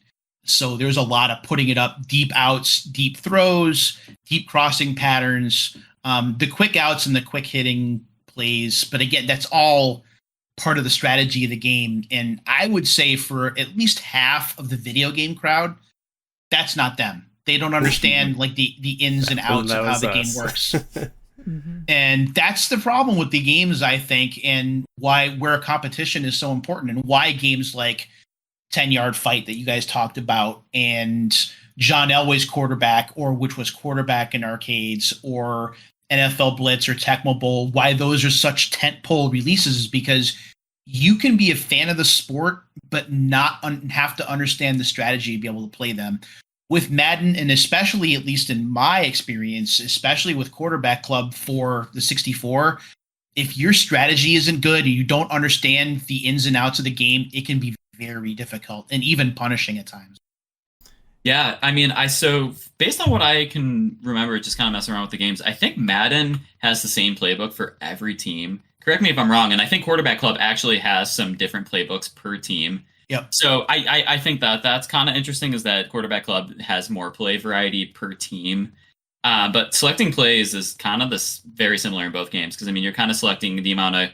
So there's a lot of putting it up, deep outs, deep throws, deep crossing patterns, the quick outs and the quick hitting plays. But again, that's all part of the strategy of the game. And I would say for at least half of the video game crowd, that's not them. They don't understand the ins and outs of how the game works. And that's the problem with the games, I think, and where competition is so important, and why games like 10-Yard Fight that you guys talked about, and John Elway's Quarterback, or which was Quarterback in arcades, or NFL Blitz or Tecmo Bowl, why those are such tentpole releases is because you can be a fan of the sport, but not have to understand the strategy to be able to play them. With Madden, and especially, at least in my experience, especially with Quarterback Club for the 64, if your strategy isn't good and you don't understand the ins and outs of the game, it can be very difficult and even punishing at times. Yeah, I mean, so based on what I can remember, just kind of messing around with the games, I think Madden has the same playbook for every team. Correct me if I'm wrong, and I think Quarterback Club actually has some different playbooks per team. Yep. So I think that's kind of interesting, is that Quarterback Club has more play variety per team. But selecting plays is kind of very similar in both games, because I mean, you're kind of selecting the amount of,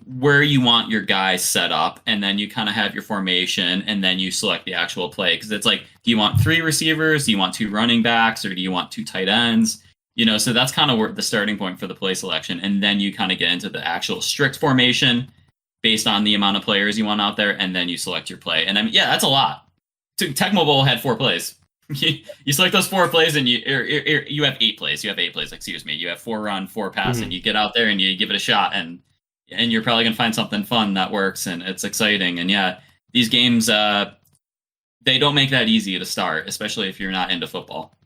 where you want your guys set up, and then you kind of have your formation, and then you select the actual play. Because it's like, do you want 3 receivers? Do you want 2 running backs? Or do you want 2 tight ends? So that's kind of where the starting point for the play selection. And then you kind of get into the actual strict formation based on the amount of players you want out there, and then you select your play. And I mean, yeah, that's a lot. Tecmo Bowl had 4 plays. You select those 4 plays, and you have 8 plays. You have 8 plays, excuse me. You have 4 run, 4 pass, and you get out there and you give it a shot, and you're probably going to find something fun that works, and it's exciting. And yeah, these games, they don't make that easy to start, especially if you're not into football.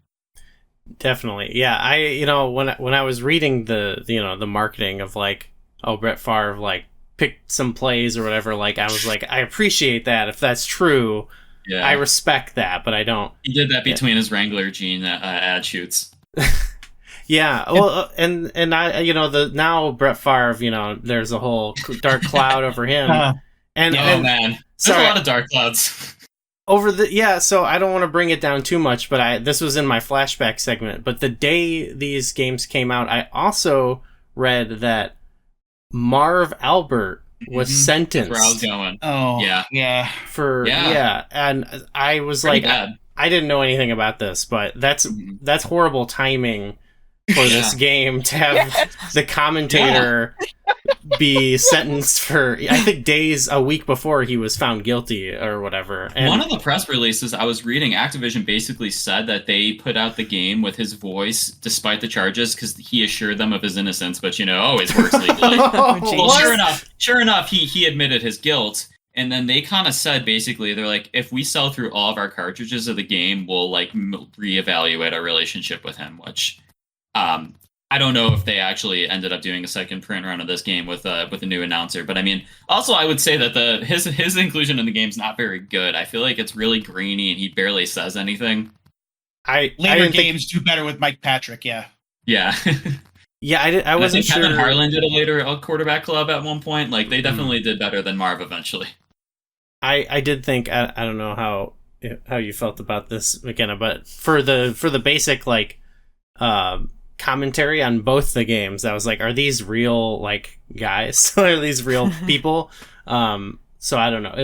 Definitely. Yeah, when I was reading the marketing of Brett Favre picked some plays or whatever, I was like, I appreciate that if that's true. Yeah. I respect that, but I don't. He did that between his Wrangler jean ad shoots. Yeah, well, and I, now Brett Favre, there's a whole dark cloud over him. Man, there's a lot of dark clouds. So I don't want to bring it down too much, but this was in my flashback segment. But the day these games came out, I also read that Marv Albert was sentenced. That's where I was going. Oh, yeah. And I was pretty like, bad. I didn't know anything about this, but that's horrible timing for this game to have the commentator be sentenced for, I think, days, a week before he was found guilty or whatever. And one of the press releases I was reading, Activision basically said that they put out the game with his voice despite the charges, because he assured them of his innocence, but always works legally. Well, sure enough, he admitted his guilt. And then they kind of said, basically, they're like, if we sell through all of our cartridges of the game, we'll reevaluate our relationship with him, which I don't know if they actually ended up doing a second print run of this game with a new announcer. But I mean, also I would say that his inclusion in the game's not very good. I feel like it's really grainy and he barely says anything. Later games do better with Mike Patrick, yeah. Yeah. Yeah, I wasn't sure. Kevin Harlan did a Quarterback Club at one point. They definitely did better than Marv eventually. I did think, I don't know how you felt about this, McKenna, but for the basic commentary on both the games. I was like, are these real like guys? Are these real people? So I don't know.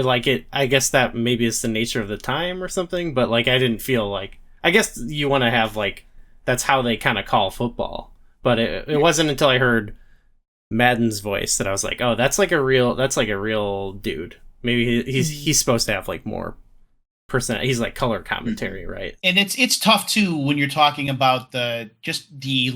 I guess that maybe it's the nature of the time or something, but like I didn't feel like, I guess you want to have like, that's how they kind of call football. But it wasn't until I heard Madden's voice that I was like, oh, that's like a real dude. Maybe he's supposed to have like more percent. He's like color commentary, right? And it's tough too when you're talking about the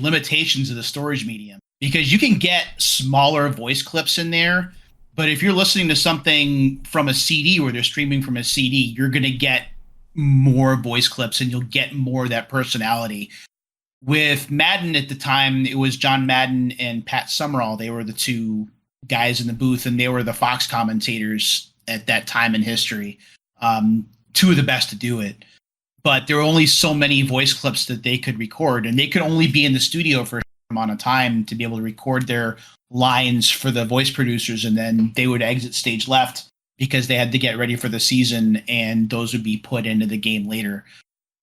limitations of the storage medium, because you can get smaller voice clips in there, but if you're listening to something from a CD where they're streaming from a CD, you're going to get more voice clips and you'll get more of that personality. With Madden at the time, it was John Madden and Pat Summerall. They were the two guys in the booth, and they were the Fox commentators at that time in history. Two of the best to do it. But there were only so many voice clips that they could record, and they could only be in the studio for a short amount of time to be able to record their lines for the voice producers, and then they would exit stage left because they had to get ready for the season, and those would be put into the game later.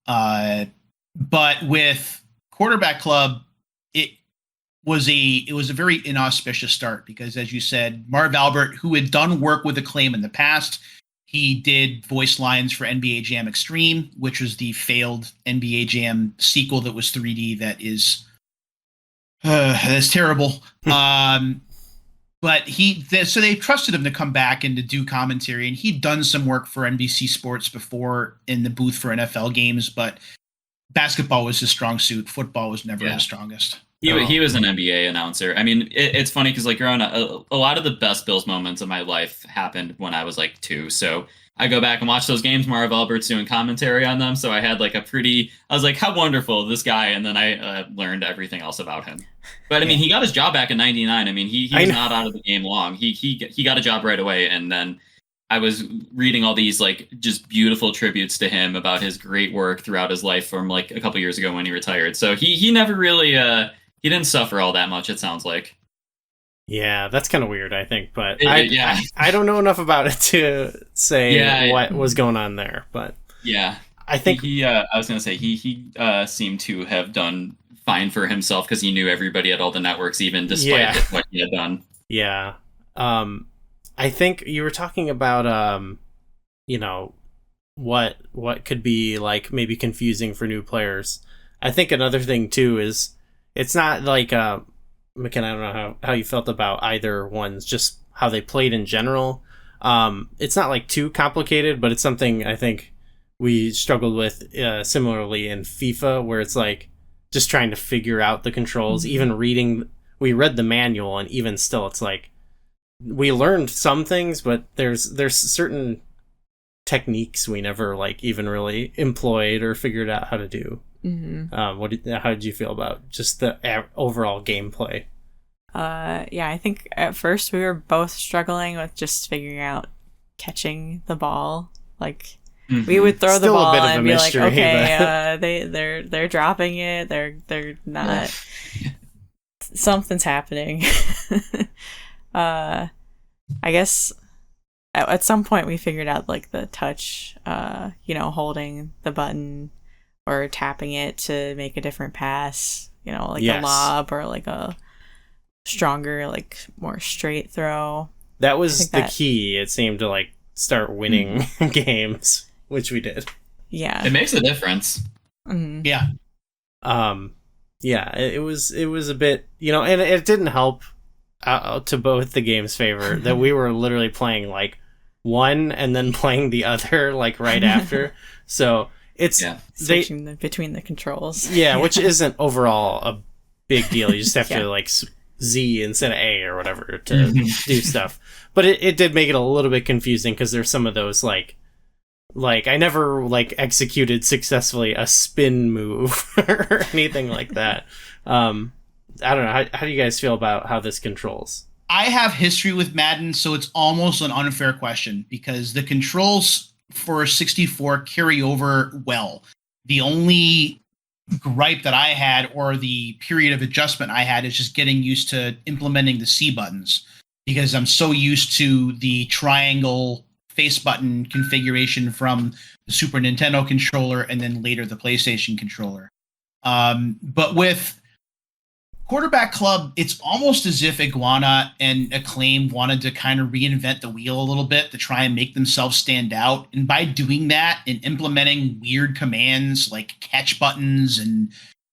But with Quarterback Club, it was a very inauspicious start because, as you said, Marv Albert, who had done work with Acclaim in the past, he did voice lines for NBA Jam Extreme, which was the failed NBA Jam sequel that was 3D. That's terrible. But so they trusted him to come back and to do commentary, and he'd done some work for NBC Sports before in the booth for NFL games, but basketball was his strong suit. Football was never his strongest. He was an NBA announcer. I mean, it's funny because like growing up, a lot of the best Bills moments of my life happened when I was like 2. So I go back and watch those games. Marv Albert's doing commentary on them. So I had like I was like, how wonderful this guy. And then I learned everything else about him. But I mean, he got his job back in '99. I mean, he was not out of the game long. He got a job right away. And then I was reading all these like just beautiful tributes to him about his great work throughout his life from like a couple years ago when he retired. So he never really he didn't suffer all that much, it sounds like. Yeah, that's kind of weird, I think, but I don't know enough about it to say what was going on there, but yeah, I think I was gonna say he seemed to have done fine for himself because he knew everybody at all the networks, even despite what he had done. Yeah, I think you were talking about what could be like maybe confusing for new players. I think another thing too is it's not like McKenna, I don't know how you felt about either ones, just how they played in general. It's not like too complicated, but it's something I think we struggled with similarly in FIFA, where it's like just trying to figure out the controls. Even we read the manual, and even still, it's like we learned some things, but there's certain techniques we never like even really employed or figured out how to do. Mm-hmm. How did you feel about just the overall gameplay? I think at first we were both struggling with just figuring out catching the ball. Like we would throw the ball and be mystery, like, okay, they're dropping it. They're not. Something's happening. I guess at some point we figured out like the touch, holding the button or tapping it to make a different pass, like a lob or like a stronger, like more straight throw. That was the key. It seemed to like start winning games, which we did. Yeah. It makes a difference. Mm-hmm. Yeah. It was a bit, and it didn't help to both the game's favor that we were literally playing like one and then playing the other like right after. So it's switching between the controls. Yeah, which isn't overall a big deal. You just have to like Z instead of A or whatever to do stuff. But it did make it a little bit confusing because there's some of those like I never like executed successfully a spin move or anything like that. I don't know. How do you guys feel about how this controls? I have history with Madden, so it's almost an unfair question because the controls for 64 carry over well. The only gripe that I had, or the period of adjustment I had, is just getting used to implementing the C buttons because I'm so used to the triangle face button configuration from the Super Nintendo controller and then later the PlayStation controller. But with Quarterback Club, it's almost as if Iguana and Acclaim wanted to kind of reinvent the wheel a little bit to try and make themselves stand out. And by doing that and implementing weird commands like catch buttons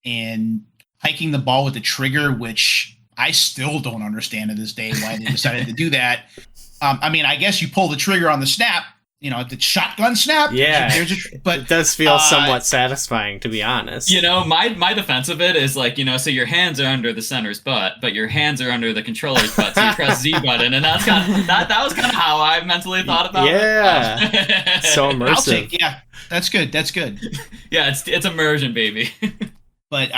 and hiking the ball with the trigger, which I still don't understand to this day why they decided to do that. I mean, I guess you pull the trigger on the snap, the shotgun snap. Yeah, but it does feel somewhat satisfying, to be honest. My defense of it is like, so your hands are under the center's butt, but your hands are under the controller's butt, so you press Z button, and that's kind of that was kind of how I mentally thought about it. Yeah, so immersive. That's good. That's good. Yeah, it's immersion, baby. But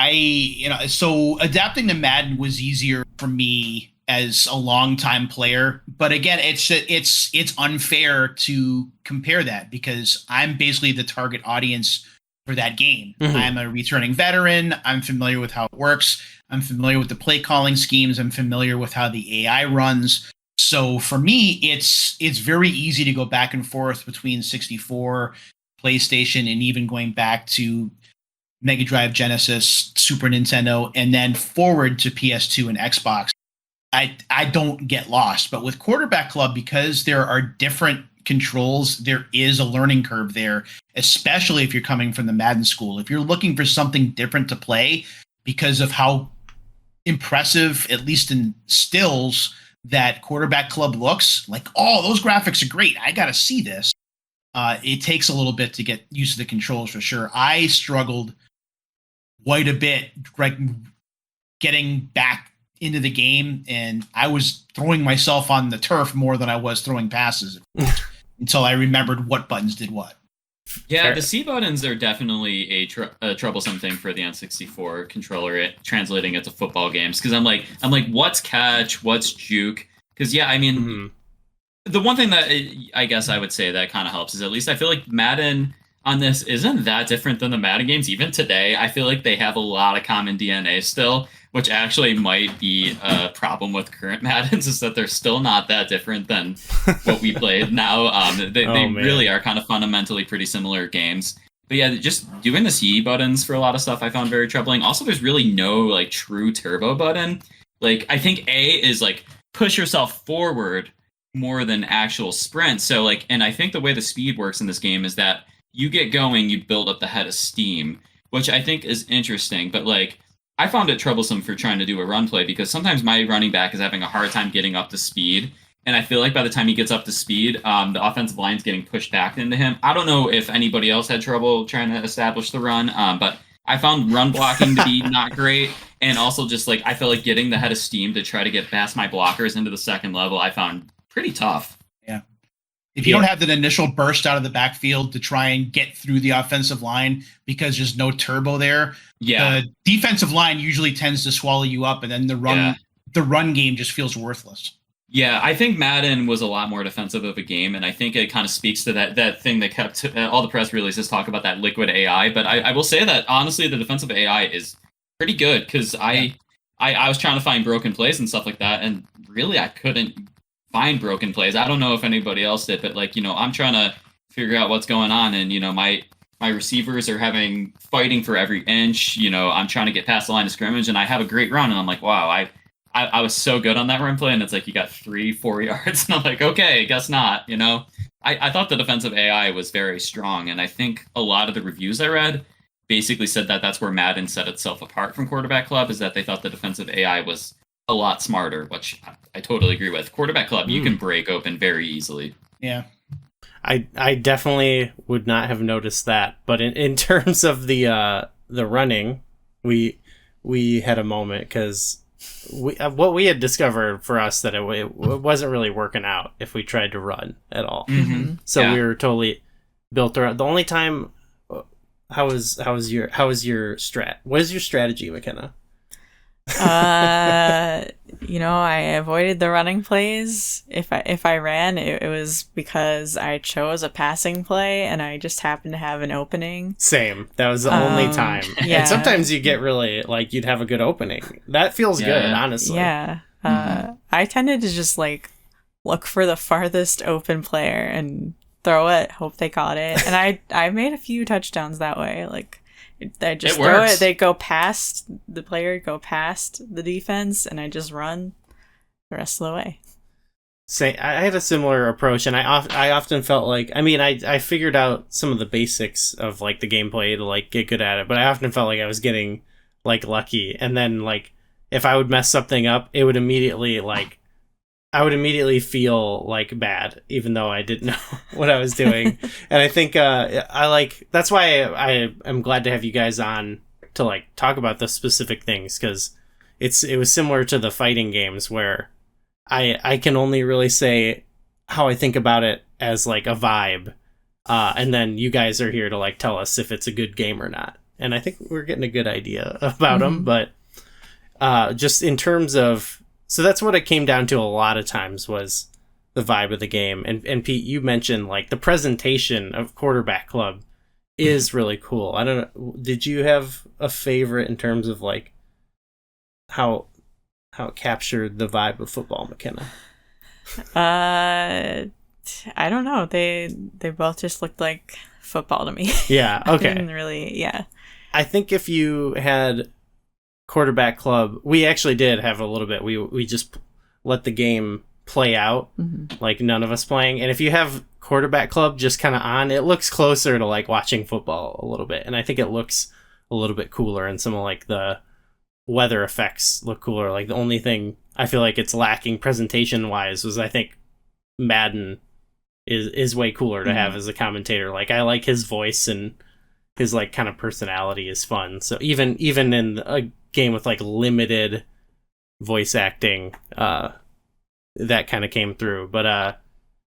so adapting to Madden was easier for me as a longtime player. But again, it's unfair to compare that because I'm basically the target audience for that game. Mm-hmm. I'm a returning veteran. I'm familiar with how it works. I'm familiar with the play calling schemes. I'm familiar with how the AI runs. So for me, it's very easy to go back and forth between 64, PlayStation, and even going back to Mega Drive, Genesis, Super Nintendo, and then forward to PS2 and Xbox. I don't get lost. But with Quarterback Club, because there are different controls, there is a learning curve there, especially if you're coming from the Madden school. If you're looking for something different to play because of how impressive, at least in stills, that Quarterback Club looks, like, oh, those graphics are great, I got to see this. It takes a little bit to get used to the controls for sure. I struggled quite a bit, like, getting back into the game, and I was throwing myself on the turf more than I was throwing passes until I remembered what buttons did what. Yeah, the C buttons are definitely a troublesome thing for the N64 controller, translating it to football games, because I'm like, what's catch, what's juke? Because the one thing that I guess I would say that kind of helps is at least I feel like Madden on this isn't that different than the Madden games. Even today, I feel like they have a lot of common DNA still, which actually might be a problem with current Maddens, is that they're still not that different than what we played now. They really are kind of fundamentally pretty similar games. But yeah, just doing the C buttons for a lot of stuff I found very troubling. Also, there's really no like true turbo button. Like, I think A is like push yourself forward more than actual sprint. So like, and I think the way the speed works in this game is that you get going, you build up the head of steam, which I think is interesting. But like, I found it troublesome for trying to do a run play because sometimes my running back is having a hard time getting up to speed. And I feel like by the time he gets up to speed, the offensive line's getting pushed back into him. I don't know if anybody else had trouble trying to establish the run, but I found run blocking to be not great. And also just like, I feel like getting the head of steam to try to get past my blockers into the second level, I found pretty tough. Yeah. If you don't have that initial burst out of the backfield to try and get through the offensive line because there's no turbo there, the defensive line usually tends to swallow you up, and then the run game just feels worthless. Yeah, I think Madden was a lot more defensive of a game, and I think it kind of speaks to that thing that kept all the press releases talk about that liquid AI. But I will say that honestly, the defensive AI is pretty good because I was trying to find broken plays and stuff like that, and really I couldn't find broken plays. I don't know if anybody else did, but like, I'm trying to figure out what's going on, and my receivers are fighting for every inch. I'm trying to get past the line of scrimmage, and I have a great run, and I'm like, wow, I was so good on that run play, and it's like you got 3-4 yards, and I'm like, okay, guess not. I thought the defensive AI was very strong, and I think a lot of the reviews I read basically said that that's where Madden set itself apart from Quarterback Club, is that they thought the defensive AI was a lot smarter, which I totally agree with. Quarterback Club, you can break open very easily. Yeah. I definitely would not have noticed that, but in terms of the running, we had a moment because what we had discovered for us that it wasn't really working out if we tried to run at all. Mm-hmm. So we were totally built around. The only time, how was your strat? What is your strategy, McKenna? I avoided the running plays. If I ran, it was because I chose a passing play and I just happened to have an opening. Same. That was the only time. Yeah. And sometimes you get really, like, you'd have a good opening. That feels good, honestly. Yeah. I tended to just, like, look for the farthest open player and throw it, hope they caught it. And I made a few touchdowns that way. Like, I just It throw works. it. They go past the player, go past the defense, and I just run the rest of the way. Say, I had a similar approach, and I often felt like, I mean, I figured out some of the basics of like the gameplay to like get good at it, but I often felt like I was getting like lucky, and then like if I would mess something up, it would immediately like I would immediately feel like bad, even though I didn't know what I was doing. And I think I like that's why I am glad to have you guys on to like talk about the specific things, because it was similar to the fighting games where I can only really say how I think about it as like a vibe, and then you guys are here to like tell us if it's a good game or not. And I think we're getting a good idea about them, but just in terms of. So that's what it came down to a lot of times was the vibe of the game. And Pete, you mentioned like the presentation of Quarterback Club is really cool. I don't know. Did you have a favorite in terms of like how it captured the vibe of football, McKenna? I don't know. They both just looked like football to me. Yeah. Okay. I didn't really. Yeah. I think if you had Quarterback Club, we actually did have a little bit. We just let the game play out, like none of us playing. And if you have Quarterback Club just kind of on, it looks closer to like watching football a little bit. And I think it looks a little bit cooler, and some of like the weather effects look cooler. Like the only thing I feel like it's lacking presentation wise was I think Madden is way cooler to have as a commentator. Like I like his voice, and his like kind of personality is fun. So even in a game with like limited voice acting, that kind of came through. But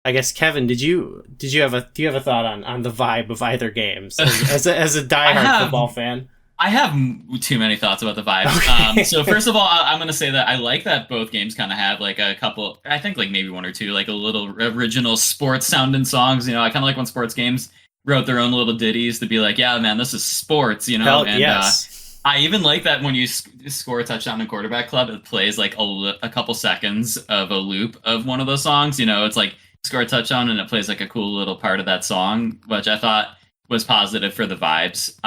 I guess Kevin, do you have a thought on the vibe of either games as a diehard football fan? I have too many thoughts about the vibe. Okay. So first of all, I'm going to say that I like that both games kind of have like a couple, I think like maybe one or two, like a little original sports sounding songs. You know, I kind of like when sports games wrote their own little ditties to be like, yeah, man, this is sports, you know? Hell, and yes. I even like that when you score a touchdown in Quarterback Club, it plays like a couple seconds of a loop of one of those songs. You know, it's like score a touchdown and it plays like a cool little part of that song, which I thought was positive for the vibes.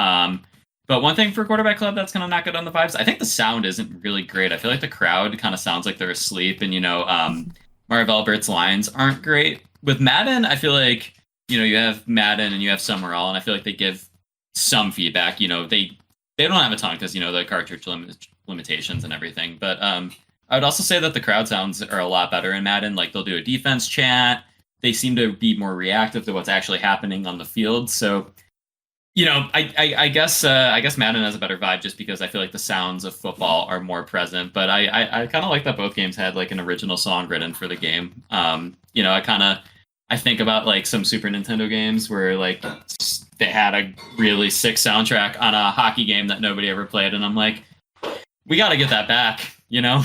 But one thing for Quarterback Club that's kind of not good on the vibes, I think the sound isn't really great. I feel like the crowd kind of sounds like they're asleep, and, you know, Marv Albert's lines aren't great. With Madden, I feel like, you know, you have Madden and you have Somewhere All, and I feel like they give some feedback. You know, they don't have a ton because, you know, the cartridge limitations and everything. But I would also say that the crowd sounds are a lot better in Madden. Like they'll do a defense chant. They seem to be more reactive to what's actually happening on the field. So, you know, I guess Madden has a better vibe just because I feel like the sounds of football are more present. But I kind of like that both games had like an original song written for the game. You know, I think about like some Super Nintendo games where like they had a really sick soundtrack on a hockey game that nobody ever played, and I'm like, we got to get that back, you know?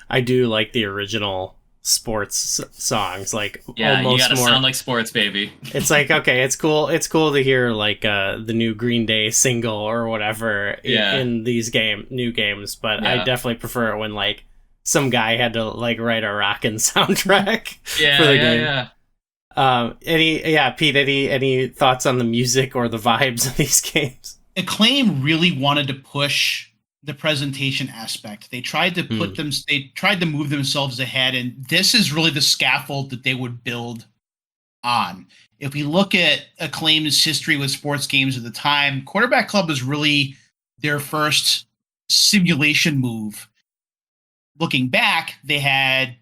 I do like the original sports songs, like yeah, almost you gotta more sound like sports, baby. It's like, okay, it's cool to hear like the new Green Day single or whatever in these new games, but I definitely prefer it when like some guy had to like write a rockin' soundtrack for the game. Pete, any thoughts on the music or the vibes of these games? Acclaim really wanted to push the presentation aspect. They tried to they tried to move themselves ahead, and this is really the scaffold that they would build on. If we look at Acclaim's history with sports games at the time, Quarterback Club was really their first simulation move. Looking back, they had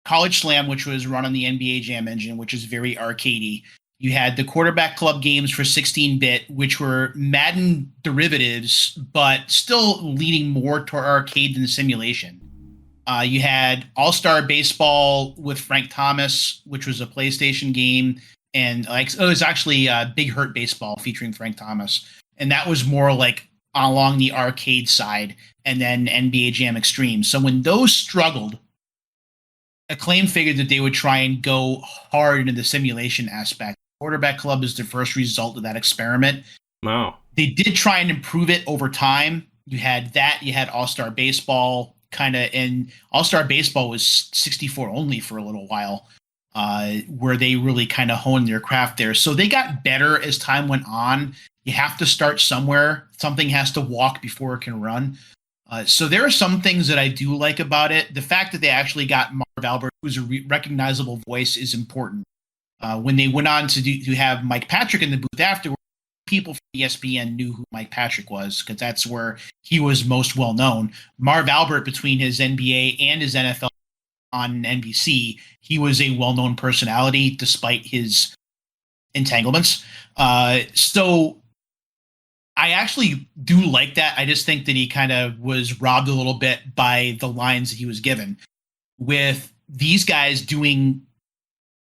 College Slam, which was run on the NBA Jam engine, which is very arcadey. You had the Quarterback Club games for 16-bit, which were Madden derivatives, but still leaning more toward arcade than simulation. You had All-Star Baseball with Frank Thomas, which was a PlayStation game, and it was actually Big Hurt Baseball featuring Frank Thomas, and that was more like along the arcade side, and then NBA Jam Extreme. So when those struggled, Acclaim figured that they would try and go hard into the simulation aspect. Quarterback Club is the first result of that experiment. Wow. They did try and improve it over time. You had that. You had All-Star Baseball and All-Star Baseball was 64 only for a little while, where they really kind of honed their craft there. So they got better as time went on. You have to start somewhere. Something has to walk before it can run. So there are some things that I do like about it. The fact that they actually got Marv Albert, who's a recognizable voice, is important. When they went on to have Mike Patrick in the booth afterwards, people from ESPN knew who Mike Patrick was because that's where he was most well known. Marv Albert, between his NBA and his NFL on NBC, he was a well-known personality despite his entanglements. So I actually do like that. I just think that he kind of was robbed a little bit by the lines that he was given. With these guys doing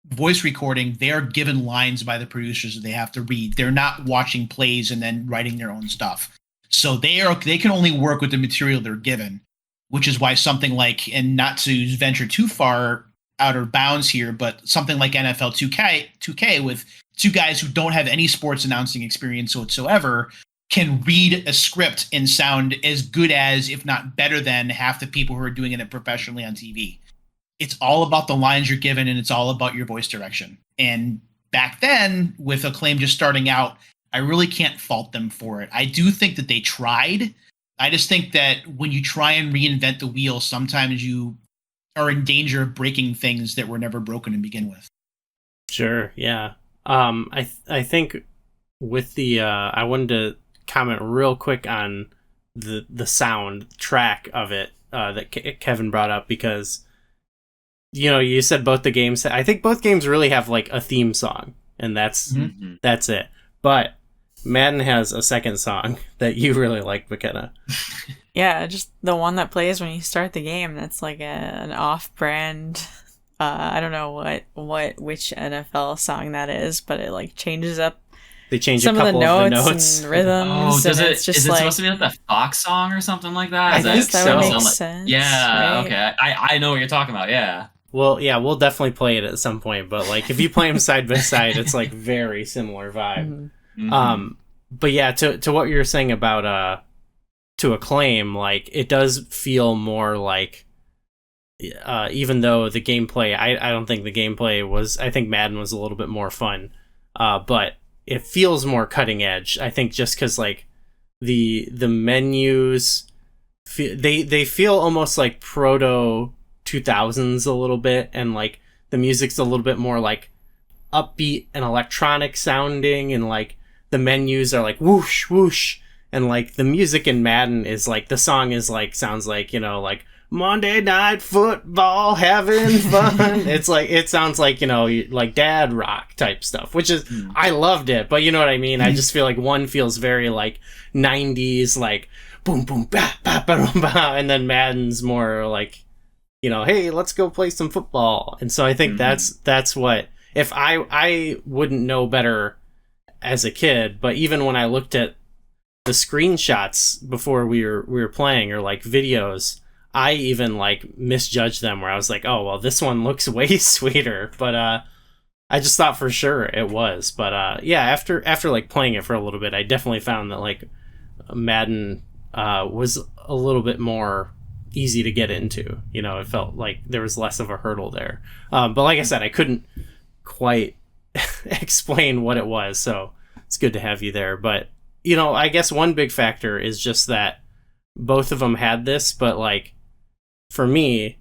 voice recording, they're given lines by the producers that they have to read. They're not watching plays and then writing their own stuff. So they can only work with the material they're given, which is why something like, and not to venture too far out of bounds here, but something like NFL 2K with two guys who don't have any sports announcing experience whatsoever can read a script and sound as good as, if not better than, half the people who are doing it professionally on TV. It's all about the lines you're given, and it's all about your voice direction. And back then, with Acclaim just starting out, I really can't fault them for it. I do think that they tried. I just think that when you try and reinvent the wheel, sometimes you are in danger of breaking things that were never broken to begin with. Sure, yeah. I think with the I wanted to comment real quick on the sound track of it that Kevin brought up, because you said both the games. I think both games really have like a theme song, and that's it. But Madden has a second song that you really like, McKenna. Yeah, just the one that plays when you start the game. That's like an off-brand. I don't know which NFL song that is, but it like changes up. They change some a couple of the notes and rhythms. Oh, does and it? It's just Is it like, supposed to be like the Fox song or something like that? I guess that would make like, sense. Yeah. Right? Okay. I know what you're talking about. Yeah. Well, yeah, we'll definitely play it at some point. But like, if you play them side by side, it's like very similar vibe. Mm-hmm. But yeah, to what you were saying about to Acclaim, like it does feel more like. Even though the gameplay, I don't think the gameplay was. I think Madden was a little bit more fun, but it feels more cutting edge. I think just because like the menus, they feel almost like proto 2000s a little bit, and like the music's a little bit more like upbeat and electronic sounding, and like the menus are like whoosh whoosh, and like the music in Madden is like the song is like sounds like like Monday Night Football, having fun. It's like, it sounds like, like dad rock type stuff, which is, I loved it, but you know what I mean? I just feel like one feels very like 90s, like boom, boom, ba, ba, ba, ba, ba, and then Madden's more like, hey, let's go play some football. And so I think that's what, if I wouldn't know better as a kid, but even when I looked at the screenshots before we were playing, or like videos, I even like misjudged them, where I was like, oh, well, this one looks way sweeter, but I just thought for sure it was. But yeah, after like playing it for a little bit, I definitely found that like Madden was a little bit more easy to get into. It felt like there was less of a hurdle there. But like I said, I couldn't quite explain what it was, so it's good to have you there. But I guess one big factor is just that both of them had this, but like for me,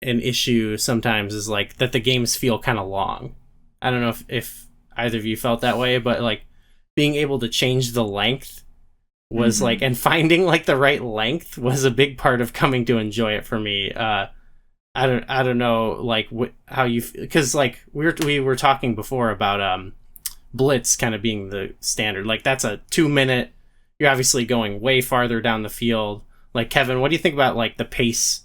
an issue sometimes is like that the games feel kind of long. I don't know if either of you felt that way, but like being able to change the length was like, and finding like the right length was a big part of coming to enjoy it for me. I don't know like how you, because like we were talking before about blitz kind of being the standard. Like that's a 2-minute. You're obviously going way farther down the field. Like, Kevin, what do you think about like the pace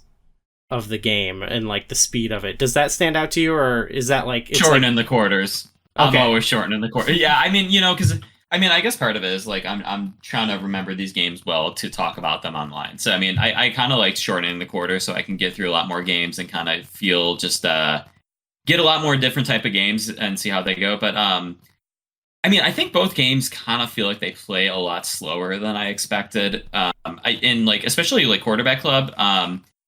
of the game and like the speed of it? Does that stand out to you, or is that like it's shortening the quarters? Okay. I'm always shortening the quarter. Yeah, I mean, because I guess part of it is like I'm trying to remember these games well to talk about them online. So I mean, I kind of like shortening the quarter so I can get through a lot more games and kind of feel just get a lot more different type of games and see how they go. But I mean, I think both games kind of feel like they play a lot slower than I expected. In like, especially like Quarterback Club,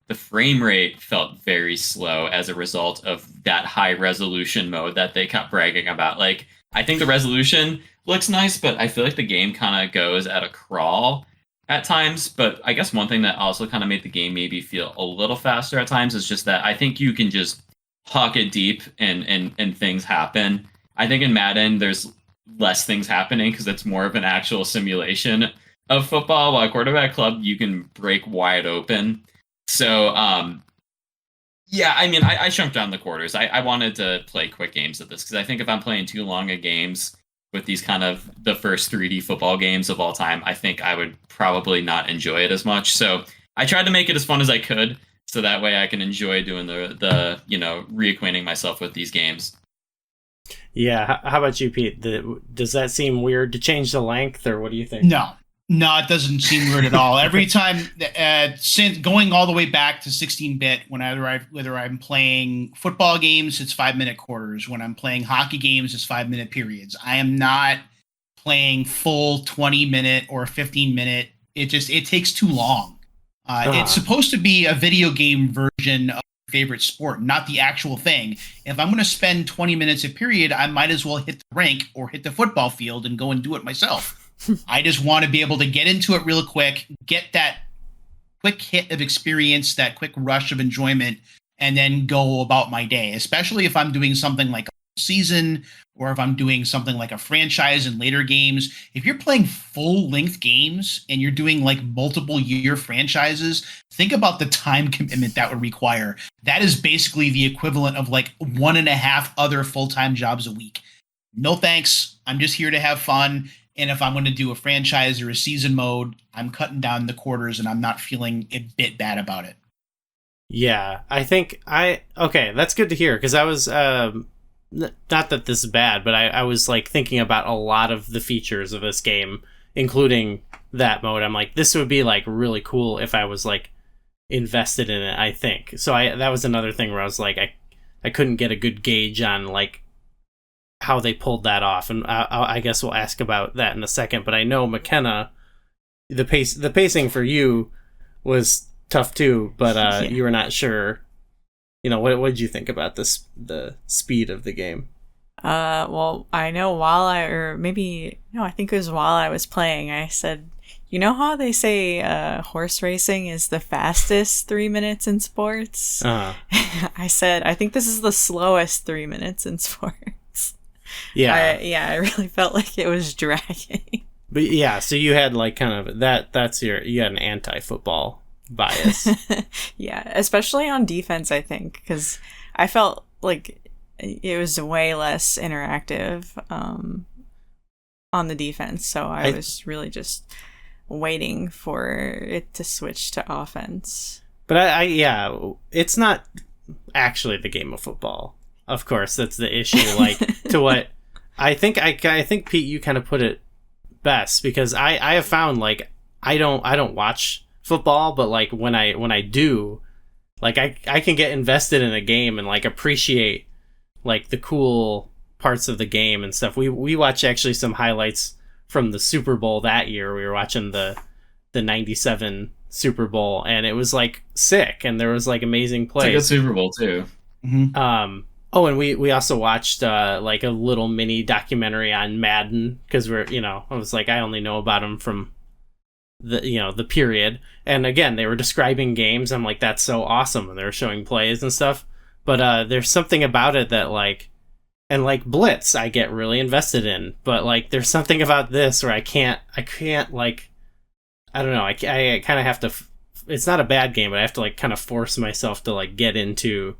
the frame rate felt very slow as a result of that high resolution mode that they kept bragging about. Like I think the resolution looks nice, but I feel like the game kind of goes at a crawl at times. But I guess one thing that also kind of made the game maybe feel a little faster at times is just that I think you can just huck it deep and things happen. I think in Madden there's less things happening because it's more of an actual simulation of football, while Quarterback Club you can break wide open. So yeah, I mean, I shrunk down the quarters. I wanted to play quick games of this because I think if I'm playing too long of games with these kind of the first 3D football games of all time, I think I would probably not enjoy it as much. So I tried to make it as fun as I could, so that way I can enjoy doing the reacquainting myself with these games. Yeah, how about you, Pete? Does that seem weird to change the length, or what do you think? No, it doesn't seem weird at all. Every time, since going all the way back to 16-bit, whether I'm playing football games, it's 5-minute quarters. When I'm playing hockey games, it's 5-minute periods. I am not playing full 20-minute or 15-minute. It takes too long. It's supposed to be a video game version of your favorite sport, not the actual thing. If I'm going to spend 20 minutes a period, I might as well hit the rink or hit the football field and go and do it myself. I just want to be able to get into it real quick, get that quick hit of experience, that quick rush of enjoyment, and then go about my day, especially if I'm doing something like a season or if I'm doing something like a franchise in later games. If you're playing full-length games and you're doing like multiple-year franchises, think about the time commitment that would require. That is basically the equivalent of like 1.5 other full-time jobs a week. No thanks. I'm just here to have fun. And if I'm going to do a franchise or a season mode, I'm cutting down the quarters and I'm not feeling a bit bad about it. Yeah, I think okay, that's good to hear, because I was, not that this is bad, but I was like thinking about a lot of the features of this game, including that mode. I'm like, this would be like really cool if I was like invested in it, I think. So that was another thing where I was like, I couldn't get a good gauge on like how they pulled that off, and I guess we'll ask about that in a second. But I know McKenna, the pacing for you was tough too, but Yeah. You were not sure. What did you think about the speed of the game? Well, I know I think it was while I was playing, I said, you know how they say horse racing is the fastest 3 minutes in sports? I said, I think this is the slowest 3 minutes in sports. Yeah. I really felt like it was dragging. But yeah, so you had like kind of you had an anti-football bias. Yeah, especially on defense, I think, because I felt like it was way less interactive on the defense. So I was really just waiting for it to switch to offense. But it's not actually the game of football. Of course, that's the issue. Like, to what I think Pete, you kind of put it best, because I have found like I don't watch football, but like when I do, like I can get invested in a game and like appreciate like the cool parts of the game and stuff. We watched actually some highlights from the Super Bowl that year. We were watching the 97 Super Bowl, and it was like sick, and there was like amazing plays. It's a good Super Bowl too. Mm-hmm. Oh, and we also watched like a little mini documentary on Madden, because I was like, I only know about him from the period. And again, they were describing games. I'm like, that's so awesome. And they were showing plays and stuff. But there's something about it that like, and like Blitz, I get really invested in. But like, there's something about this where I can't like, I don't know. I kind of have to. It's not a bad game, but I have to like kind of force myself to like get into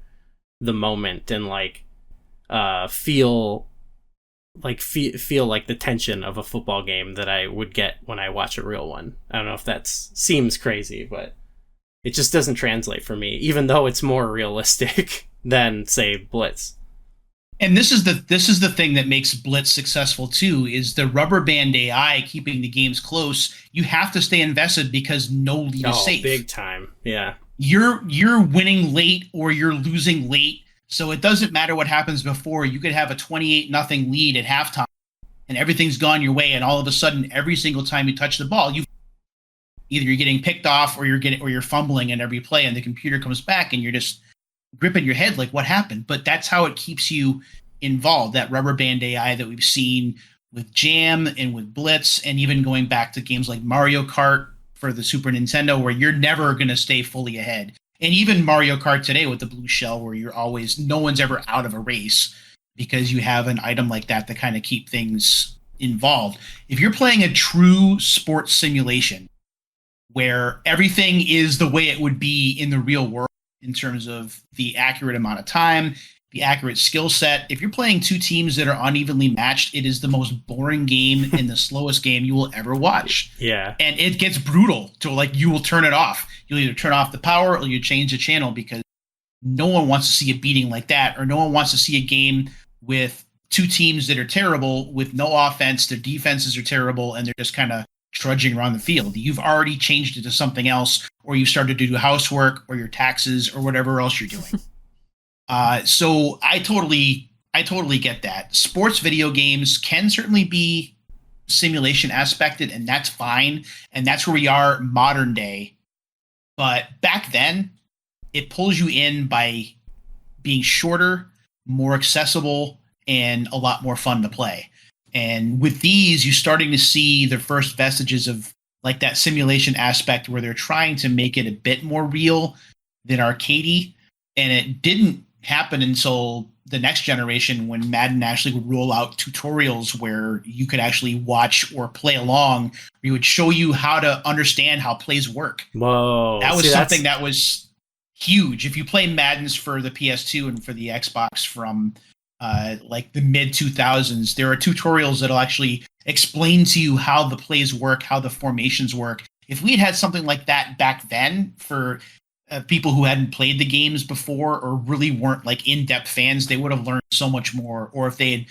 the moment and like feel like the tension of a football game that I would get when I watch a real one. I don't know if that seems crazy, but it just doesn't translate for me, even though it's more realistic than say Blitz. And this is the thing that makes Blitz successful too, is the rubber band AI keeping the games close. You have to stay invested because no lead is safe. Big time. Yeah. You're winning late or you're losing late. So it doesn't matter what happens before. You could have a 28-0 lead at halftime and everything's gone your way, and all of a sudden every single time you touch the ball, either you're getting picked off or you're fumbling in every play, and the computer comes back and you're just gripping your head like, what happened? But that's how it keeps you involved. That rubber band AI that we've seen with Jam and with Blitz, and even going back to games like Mario Kart for the Super Nintendo, where you're never going to stay fully ahead. And even Mario Kart today with the blue shell, where no one's ever out of a race because you have an item like that to kind of keep things involved. If you're playing a true sports simulation where everything is the way it would be in the real world in terms of the accurate amount of time, the accurate skill set. If you're playing two teams that are unevenly matched, it is the most boring game and the slowest game you will ever watch. Yeah. And it gets brutal to like, you will turn it off. You'll either turn off the power or you change the channel because no one wants to see a beating like that, or no one wants to see a game with two teams that are terrible with no offense. Their defenses are terrible and they're just kind of trudging around the field. You've already changed it to something else, or you've started to do housework or your taxes or whatever else you're doing. So I totally get that. Sports video games can certainly be simulation aspected, and that's fine. And that's where we are modern day. But back then, it pulls you in by being shorter, more accessible, and a lot more fun to play. And with these, you're starting to see the first vestiges of like that simulation aspect where they're trying to make it a bit more real than arcadey. And it didn't happen until the next generation when Madden actually would roll out tutorials where you could actually watch or play along. We would show you how to understand how plays work. Whoa. That was something that was huge. If you play Maddens for the PS2 and for the Xbox from like the mid 2000s, there are tutorials that'll actually explain to you how the plays work, how the formations work. If we had something like that back then for people who hadn't played the games before or really weren't like in-depth fans, they would have learned so much more. Or if they had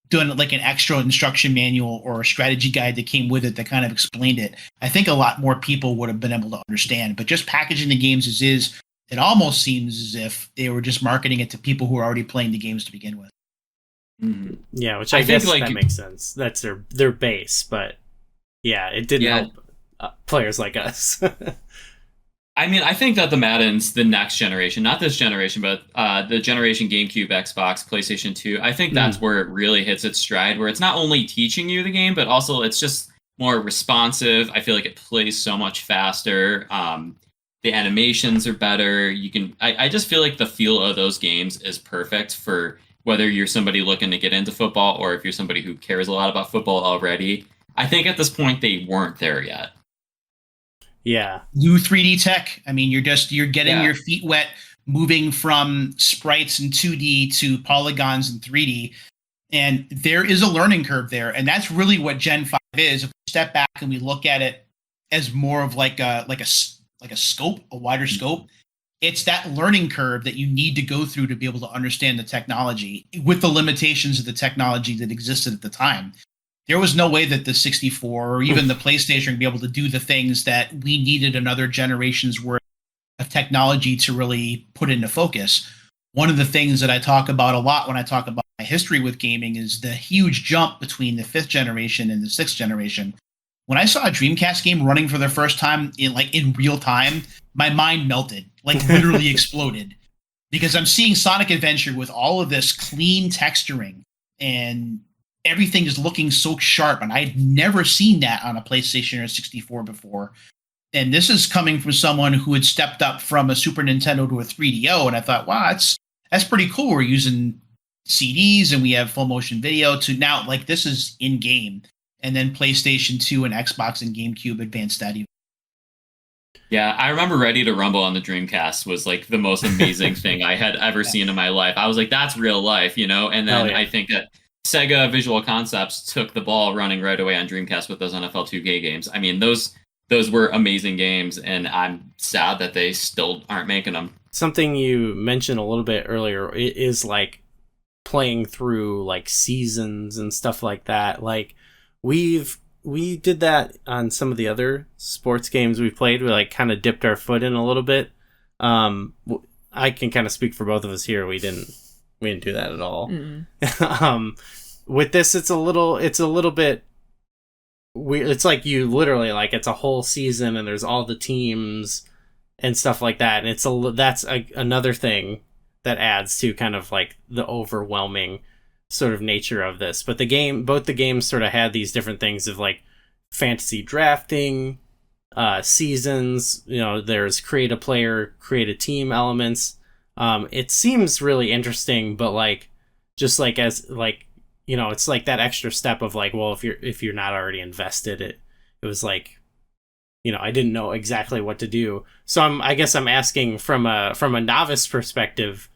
done like an extra instruction manual or a strategy guide that came with it that kind of explained it, I think a lot more people would have been able to understand. But just packaging the games as is, it almost seems as if they were just marketing it to people who are already playing the games to begin with. Mm-hmm. Yeah, which I guess think, like, that makes sense. That's their base, but yeah, it didn't help players like us. I mean, I think that the Maddens, the next generation, not this generation, but the generation GameCube, Xbox, PlayStation 2, I think that's where it really hits its stride, where it's not only teaching you the game, but also it's just more responsive. I feel like it plays so much faster. The animations are better. I just feel like the feel of those games is perfect for whether you're somebody looking to get into football or if you're somebody who cares a lot about football already. I think at this point they weren't there yet. Yeah. New 3D tech. I mean, you're getting your feet wet, moving from sprites in 2D to polygons in 3D. And there is a learning curve there. And that's really what Gen 5 is. If we step back and we look at it as more of like a scope, a wider scope, it's that learning curve that you need to go through to be able to understand the technology with the limitations of the technology that existed at the time. There was no way that the 64 or even the PlayStation would be able to do the things that we needed another generation's worth of technology to really put into focus. One of the things that I talk about a lot when I talk about my history with gaming is the huge jump between the 5th generation and the 6th generation. When I saw a Dreamcast game running for the first time in real time, my mind melted, like literally exploded, because I'm seeing Sonic Adventure with all of this clean texturing and everything is looking so sharp, and I'd never seen that on a PlayStation or 64 before. And this is coming from someone who had stepped up from a Super Nintendo to a 3DO, and I thought, wow, that's pretty cool. We're using CDs and we have full motion video to now, like, this is in game. And then PlayStation 2 and Xbox and GameCube advanced that even. Yeah, I remember Ready to Rumble on the Dreamcast was like the most amazing thing I had ever seen in my life. I was like, that's real life, you know? And then I think that Sega Visual Concepts took the ball running right away on Dreamcast with those NFL 2K games. I mean, those were amazing games, and I'm sad that they still aren't making them. Something you mentioned a little bit earlier is like playing through like seasons and stuff like that. Like we did that on some of the other sports games we played. We like kind of dipped our foot in a little bit. I can kind of speak for both of us here. We didn't do that at all. With this, it's a little bit weird. It's like you literally like it's a whole season and there's all the teams and stuff like that. And that's another thing that adds to kind of like the overwhelming sort of nature of this, but both the games sort of had these different things of like fantasy drafting, seasons, there's create a player, create a team elements. It seems really interesting, but like, just like as like, it's like that extra step of like, well, if you're not already invested, it was like, I didn't know exactly what to do. So I guess I'm asking from a novice perspective,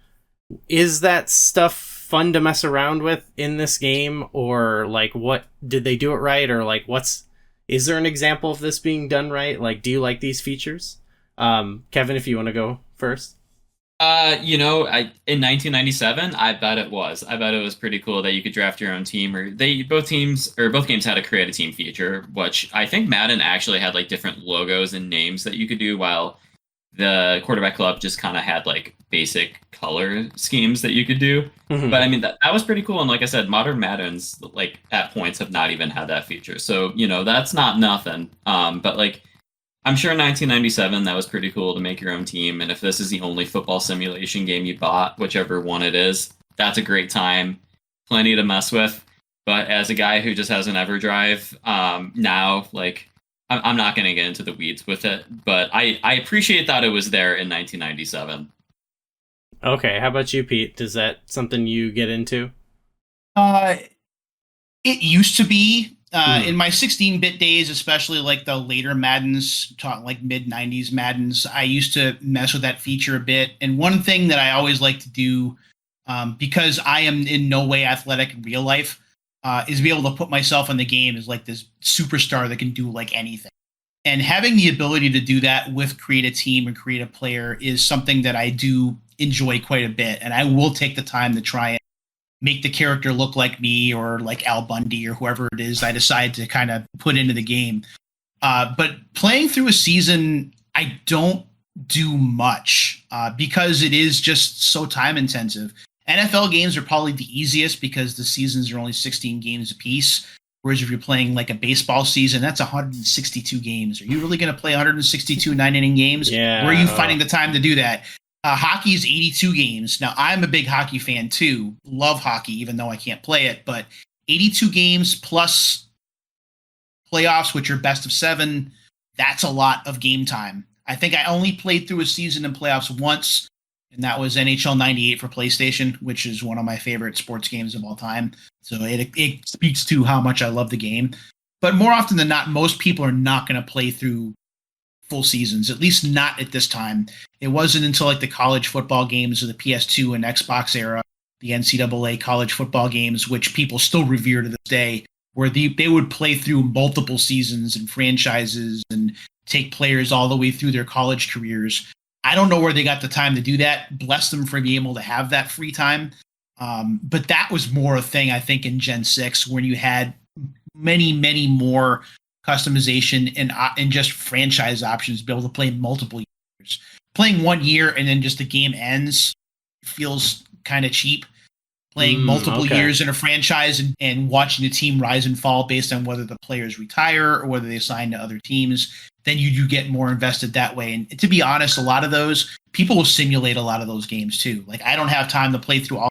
is that stuff fun to mess around with in this game, or like, what did they do it right, or like, is there an example of this being done right? Like, do you like these features? Kevin, if you want to go first. In 1997, I bet it was. I bet it was pretty cool that you could draft your own team, or both games had a create a team feature, which I think Madden actually had like different logos and names that you could do, while the quarterback club just kind of had like basic color schemes that you could do. Mm-hmm. But I mean, that was pretty cool. And like I said, modern Maddens like at points have not even had that feature. So, that's not nothing. But like, I'm sure in 1997 that was pretty cool to make your own team. And if this is the only football simulation game you bought, whichever one it is, that's a great time. Plenty to mess with. But as a guy who just has an EverDrive, now, like, I'm not going to get into the weeds with it. But I appreciate that it was there in 1997. Okay, how about you, Pete? Is that something you get into? It used to be. In my 16-bit days, especially like the later Maddens, like mid-90s Maddens, I used to mess with that feature a bit. And one thing that I always like to do, because I am in no way athletic in real life, is be able to put myself in the game as like this superstar that can do like anything. And having the ability to do that with create a team and create a player is something that I do enjoy quite a bit. And I will take the time to try and make the character look like me, or like Al Bundy, or whoever it is I decide to kind of put into the game. But playing through a season, I don't do much because it is just so time intensive. NFL games are probably the easiest because the seasons are only 16 games apiece. Whereas if you're playing like a baseball season, that's 162 games. Are you really going to play 162 9-inning games? Yeah. Where are you finding the time to do that? Hockey is 82 games. Now, I'm a big hockey fan too. Love hockey, even though I can't play it. But 82 games plus playoffs, which are best of 7, that's a lot of game time. I think I only played through a season in playoffs once, and that was NHL 98 for PlayStation, which is one of my favorite sports games of all time. So it speaks to how much I love the game. But more often than not, most people are not going to play through full seasons, at least not at this time. It wasn't until like the college football games of the PS2 and Xbox era, the NCAA college football games, which people still revere to this day, where they would play through multiple seasons and franchises and take players all the way through their college careers. I don't know where they got the time to do that. Bless them for being able to have that free time. But that was more a thing, I think, in Gen 6, when you had many, many more customization and just franchise options to be able to play multiple years. Playing 1 year and then just the game ends feels kind of cheap. Playing multiple years in a franchise and watching the team rise and fall based on whether the players retire or whether they sign to other teams, then you do get more invested that way. And to be honest, a lot of those people will simulate a lot of those games too. Like, I don't have time to play through all.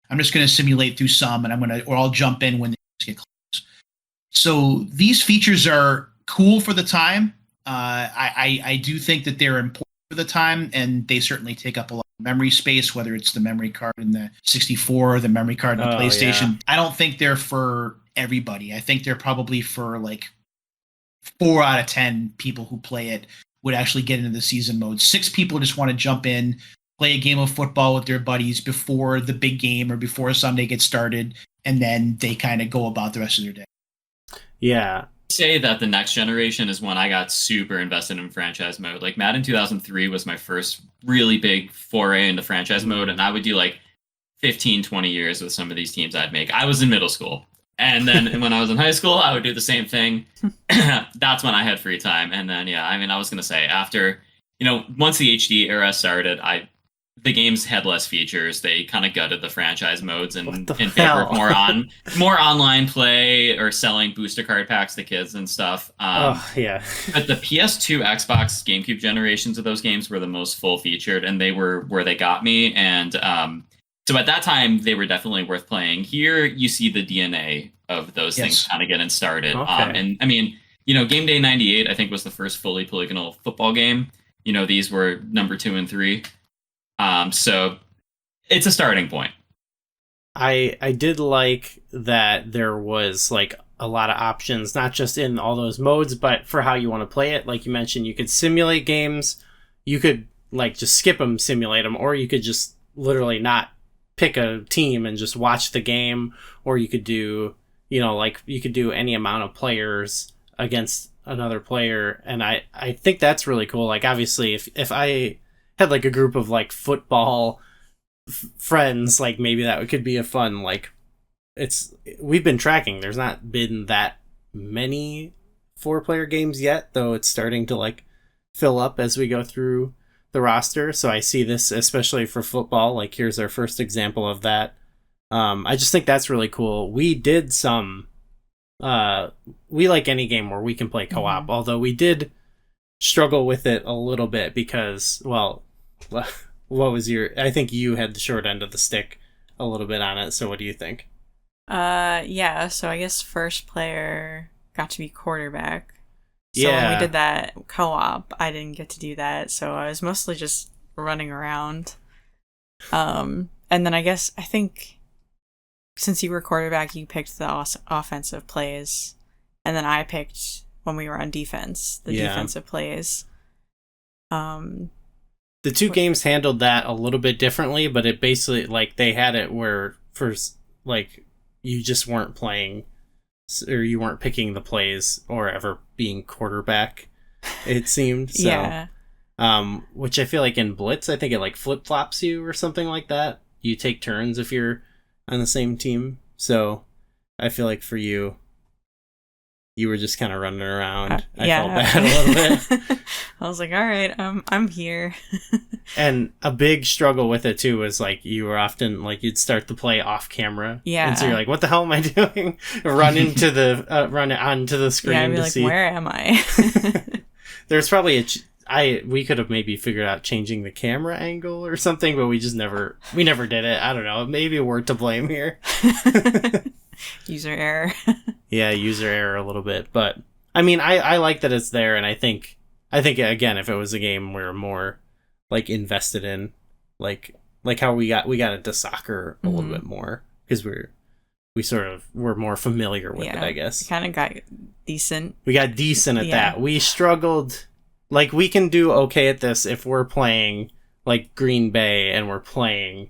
I'm just going to simulate through some, and I'll jump in when they get close. So these features are cool for the time. I do think that they're important for the time, and they certainly take up a lot of memory space, whether it's the memory card in the 64 or the memory card in the PlayStation. Yeah. I don't think they're for everybody. I think they're probably for like 4 out of 10 people who play it would actually get into the season mode. 6 people just want to jump in, play a game of football with their buddies before the big game or before Sunday gets started, and then they kind of go about the rest of their day. Yeah. Say that the next generation is when I got super invested in franchise mode. Like Madden 2003 was my first really big foray into franchise mode, and I would do like 15, 20 years with some of these teams I'd make. I was in middle school. And then when I was in high school, I would do the same thing. That's when I had free time. And then, yeah, I mean, I was going to say after, once the HD era started, the games had less features. They kind of gutted the franchise modes in favor of more online play or selling booster card packs to kids and stuff. Yeah. But the PS2, Xbox, GameCube generations of those games were the most full featured, and they were where they got me. And So at that time, they were definitely worth playing. Here, you see the DNA of those things kind of getting started. Okay. And I mean, Game Day 98, I think, was the first fully polygonal football game. These were number 2 and 3. So it's a starting point. I did like that there was like a lot of options, not just in all those modes, but for how you want to play it. Like you mentioned, you could simulate games. You could like just skip them, simulate them, or you could just literally not pick a team and just watch the game, or you could do, like you could do any amount of players against another player. And I think that's really cool. Like obviously if I had like a group of like football friends, like maybe that could be a fun, like we've been tracking, there's not been that many 4-player games yet, though it's starting to like fill up as we go through the roster. So I see this, especially for football, like here's our first example of that. I just think that's really cool. We did some we like any game where we can play co-op, although we did struggle with it a little bit because, well, what was I think you had the short end of the stick a little bit on it. So what do you think? Yeah, so I guess first player got to be quarterback. So Yeah. when we did that co-op, I didn't get to do that, so I was mostly just running around. And then I think since you were quarterback, you picked the offensive plays, and then I picked, when we were on defense, the defensive plays. The two games handled that a little bit differently, but it basically, like, they had it where first, like, you just weren't playing, or you weren't picking the plays or ever being quarterback, it seemed. So, yeah. Which I feel like in Blitz, I think it like flip-flops you or something like that. You take turns if you're on the same team. So I feel like for you, you were just kind of running around. I felt bad a little bit. I was like, all right, I'm here. And a big struggle with it too was like you were often like you'd start the play off camera. Yeah. And so you're like, what the hell am I doing? Run onto the screen I'd be to like, see. where am I? There's probably we could have maybe figured out changing the camera angle or something, but we never did it. I don't know. Maybe we're to blame here. User error. Yeah, user error a little bit, but I mean, I like that it's there, and I think again, if it was a game we're more like invested in, like how we got into soccer a little bit more because we're more familiar with it, I guess. Kind of got decent. We got decent at that. We struggled. Like, we can do okay at this if we're playing like Green Bay and we're playing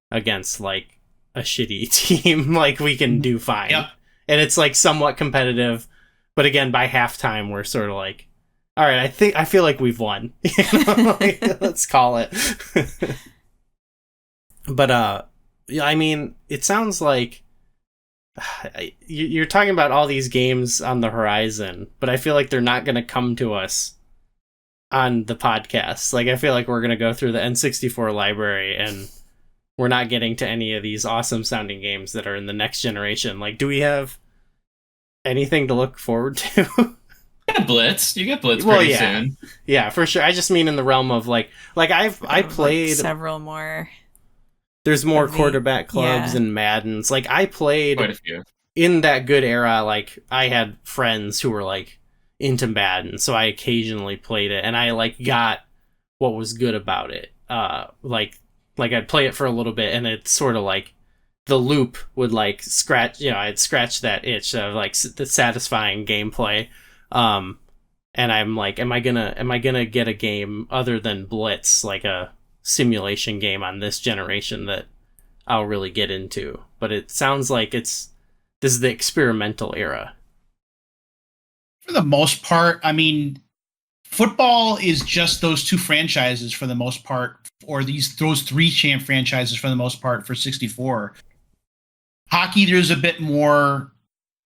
against like a shitty team. Like, we can do fine. Yep. And it's like somewhat competitive, but again, by halftime we're sort of like, all right, I feel like we've won. Like, let's call it. But yeah, I mean, it sounds like you're talking about all these games on the horizon, but I feel like they're not going to come to us on the podcast. Like, I feel like we're going to go through the N64 library and we're not getting to any of these awesome sounding games that are in the next generation. Like, do we have anything to look forward to? You get Blitz pretty soon. Yeah, for sure. I just mean in the realm of I played several more. There's more quarterback clubs and Maddens. Like, I played Quite a few. In that good era. Like, I had friends who were like into Madden, so I occasionally played it, and I like got what was good about it. Like I'd play it for a little bit, and it's sort of like the loop would like scratch. I'd scratch that itch of like the satisfying gameplay. And I'm like, am I gonna get a game other than Blitz, like a simulation game on this generation that I'll really get into? But it sounds like this is the experimental era. For the most part, I mean, football is just those two franchises for the most part, or those three champ franchises for the most part for 64. Hockey, there's a bit more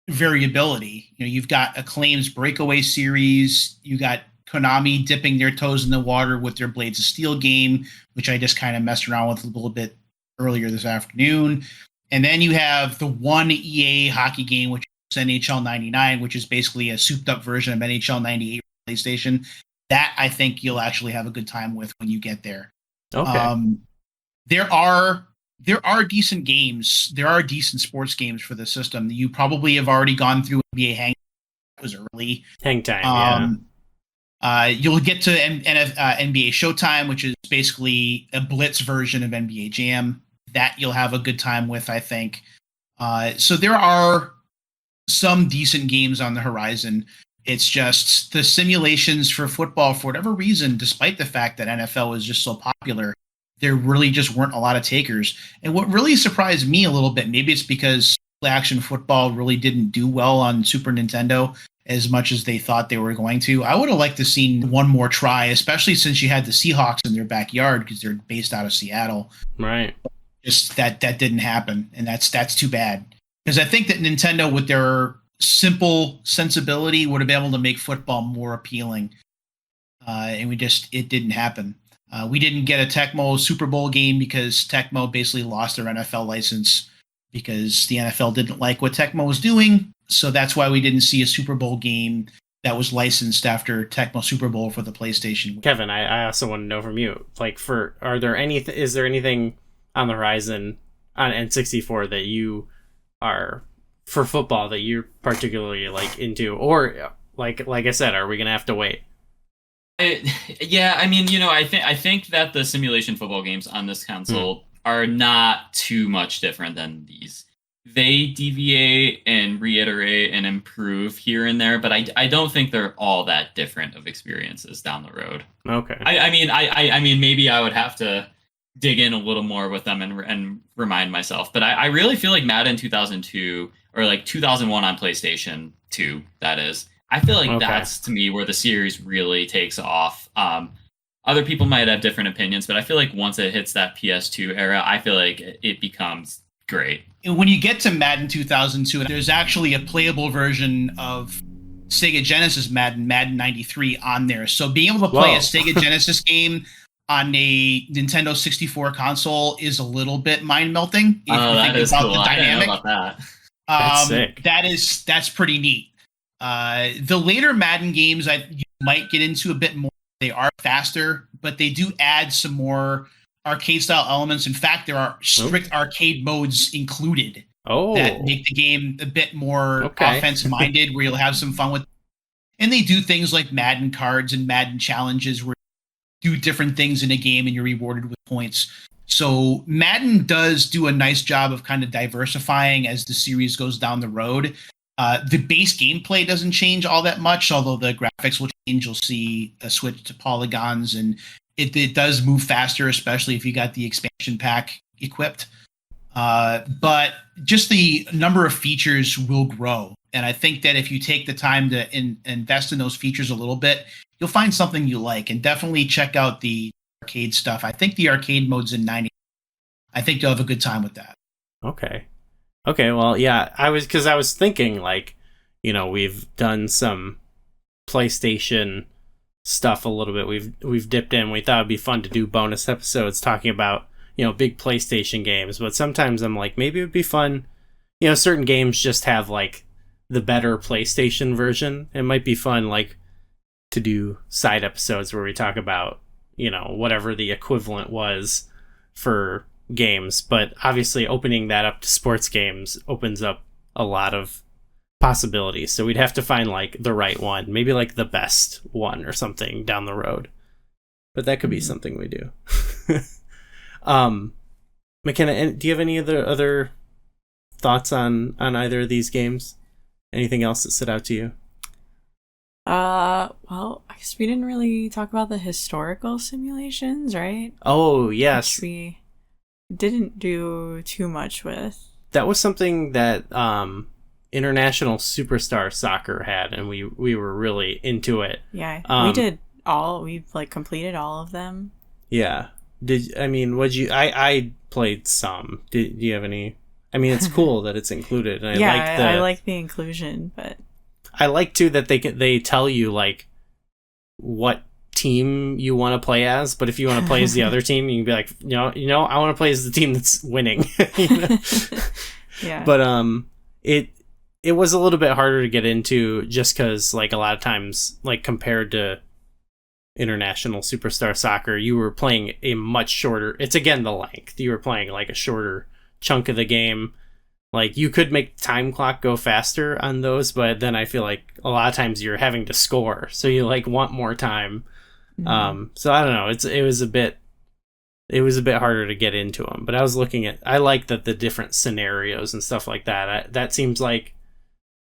variability. You've got Acclaim's Breakaway series. You got Konami dipping their toes in the water with their Blades of Steel game, which I just kind of messed around with a little bit earlier this afternoon. And then you have the one EA hockey game, which is NHL 99, which is basically a souped up version of NHL 98 PlayStation. That I think you'll actually have a good time with when you get there. Okay. There are there are decent games. There are decent sports games for the system. You probably have already gone through NBA Hang. It was early. Hang Time, You'll get to NBA Showtime, which is basically a blitz version of NBA Jam. That you'll have a good time with, I think. So there are some decent games on the horizon. It's just the simulations for football, for whatever reason, despite the fact that NFL is just so popular, there really just weren't a lot of takers. And what really surprised me a little bit, maybe it's because action football really didn't do well on Super Nintendo as much as they thought they were going to. I would have liked to seen one more try, especially since you had the Seahawks in their backyard because they're based out of Seattle. Right. Just that didn't happen, and that's too bad. Because I think that Nintendo, with their simple sensibility, would have been able to make football more appealing. And it didn't happen. We didn't get a Tecmo Super Bowl game because Tecmo basically lost their NFL license because the NFL didn't like what Tecmo was doing. So that's why we didn't see a Super Bowl game that was licensed after Tecmo Super Bowl for the PlayStation. Kevin, I also want to know from you, like, is there anything on the horizon on N64 that you are for football that you're particularly like into, or like I said, are we gonna have to wait? Yeah, I mean, I think that the simulation football games on this console are not too much different than these. They deviate and reiterate and improve here and there, but I don't think they're all that different of experiences down the road. Okay. I mean, maybe I would have to dig in a little more with them and remind myself, but I really feel like Madden 2002 or like 2001 on PlayStation 2, that is. I feel like that's, to me, where the series really takes off. Other people might have different opinions, but I feel like once it hits that PS2 era, I feel like it becomes great. And when you get to Madden 2002, there's actually a playable version of Sega Genesis Madden 93 on there. So being able to play a Sega Genesis game on a Nintendo 64 console is a little bit mind-melting. Oh, that is cool. I didn't know about that. That's sick. That's pretty neat. The later Madden games you might get into a bit more. They are faster, but they do add some more arcade style elements. In fact, there are strict arcade modes included that make the game a bit more offense minded, where you'll have some fun with. And they do things like Madden cards and Madden challenges where you do different things in a game and you're rewarded with points. So Madden does do a nice job of kind of diversifying as the series goes down the road. The base gameplay doesn't change all that much, although the graphics will change. You'll see a switch to polygons, and it does move faster, especially if you got the expansion pack equipped. But just the number of features will grow. And I think that if you take the time to invest in those features a little bit, you'll find something you like. And definitely check out the arcade stuff. I think the arcade mode's in 90. I think you'll have a good time with that. Okay, well, yeah, I was thinking, like, we've done some PlayStation stuff a little bit. We've dipped in. We thought it'd be fun to do bonus episodes talking about, big PlayStation games. But sometimes I'm like, maybe it would be fun. Certain games just have, like, the better PlayStation version. It might be fun, like, to do side episodes where we talk about, whatever the equivalent was for games. But obviously opening that up to sports games opens up a lot of possibilities. So we'd have to find, like, the right one, maybe like the best one or something down the road. But that could be something we do. McKenna, do you have any other thoughts on either of these games? Anything else that stood out to you? Well, I guess we didn't really talk about the historical simulations, right? Oh, yes. Which we didn't do too much with. That was something that International Superstar Soccer had, and we were really into it. Yeah, we've like completed all of them. Yeah. I played some. Do you have any? I mean, it's cool that it's included. And I like the inclusion, but I like too that they tell you, like, what team you want to play as, but if you want to play as the other team, you can be like, I want to play as the team that's winning. Yeah. But it was a little bit harder to get into just because, like, a lot of times, like, compared to International Superstar Soccer, you were playing a much shorter, it's again the length. You were playing like a shorter chunk of the game. Like, you could make time clock go faster on those, but then I feel like a lot of times you're having to score, so you like want more time. So I don't know. It was a bit harder to get into them, but I like that the different scenarios and stuff like that. That seems like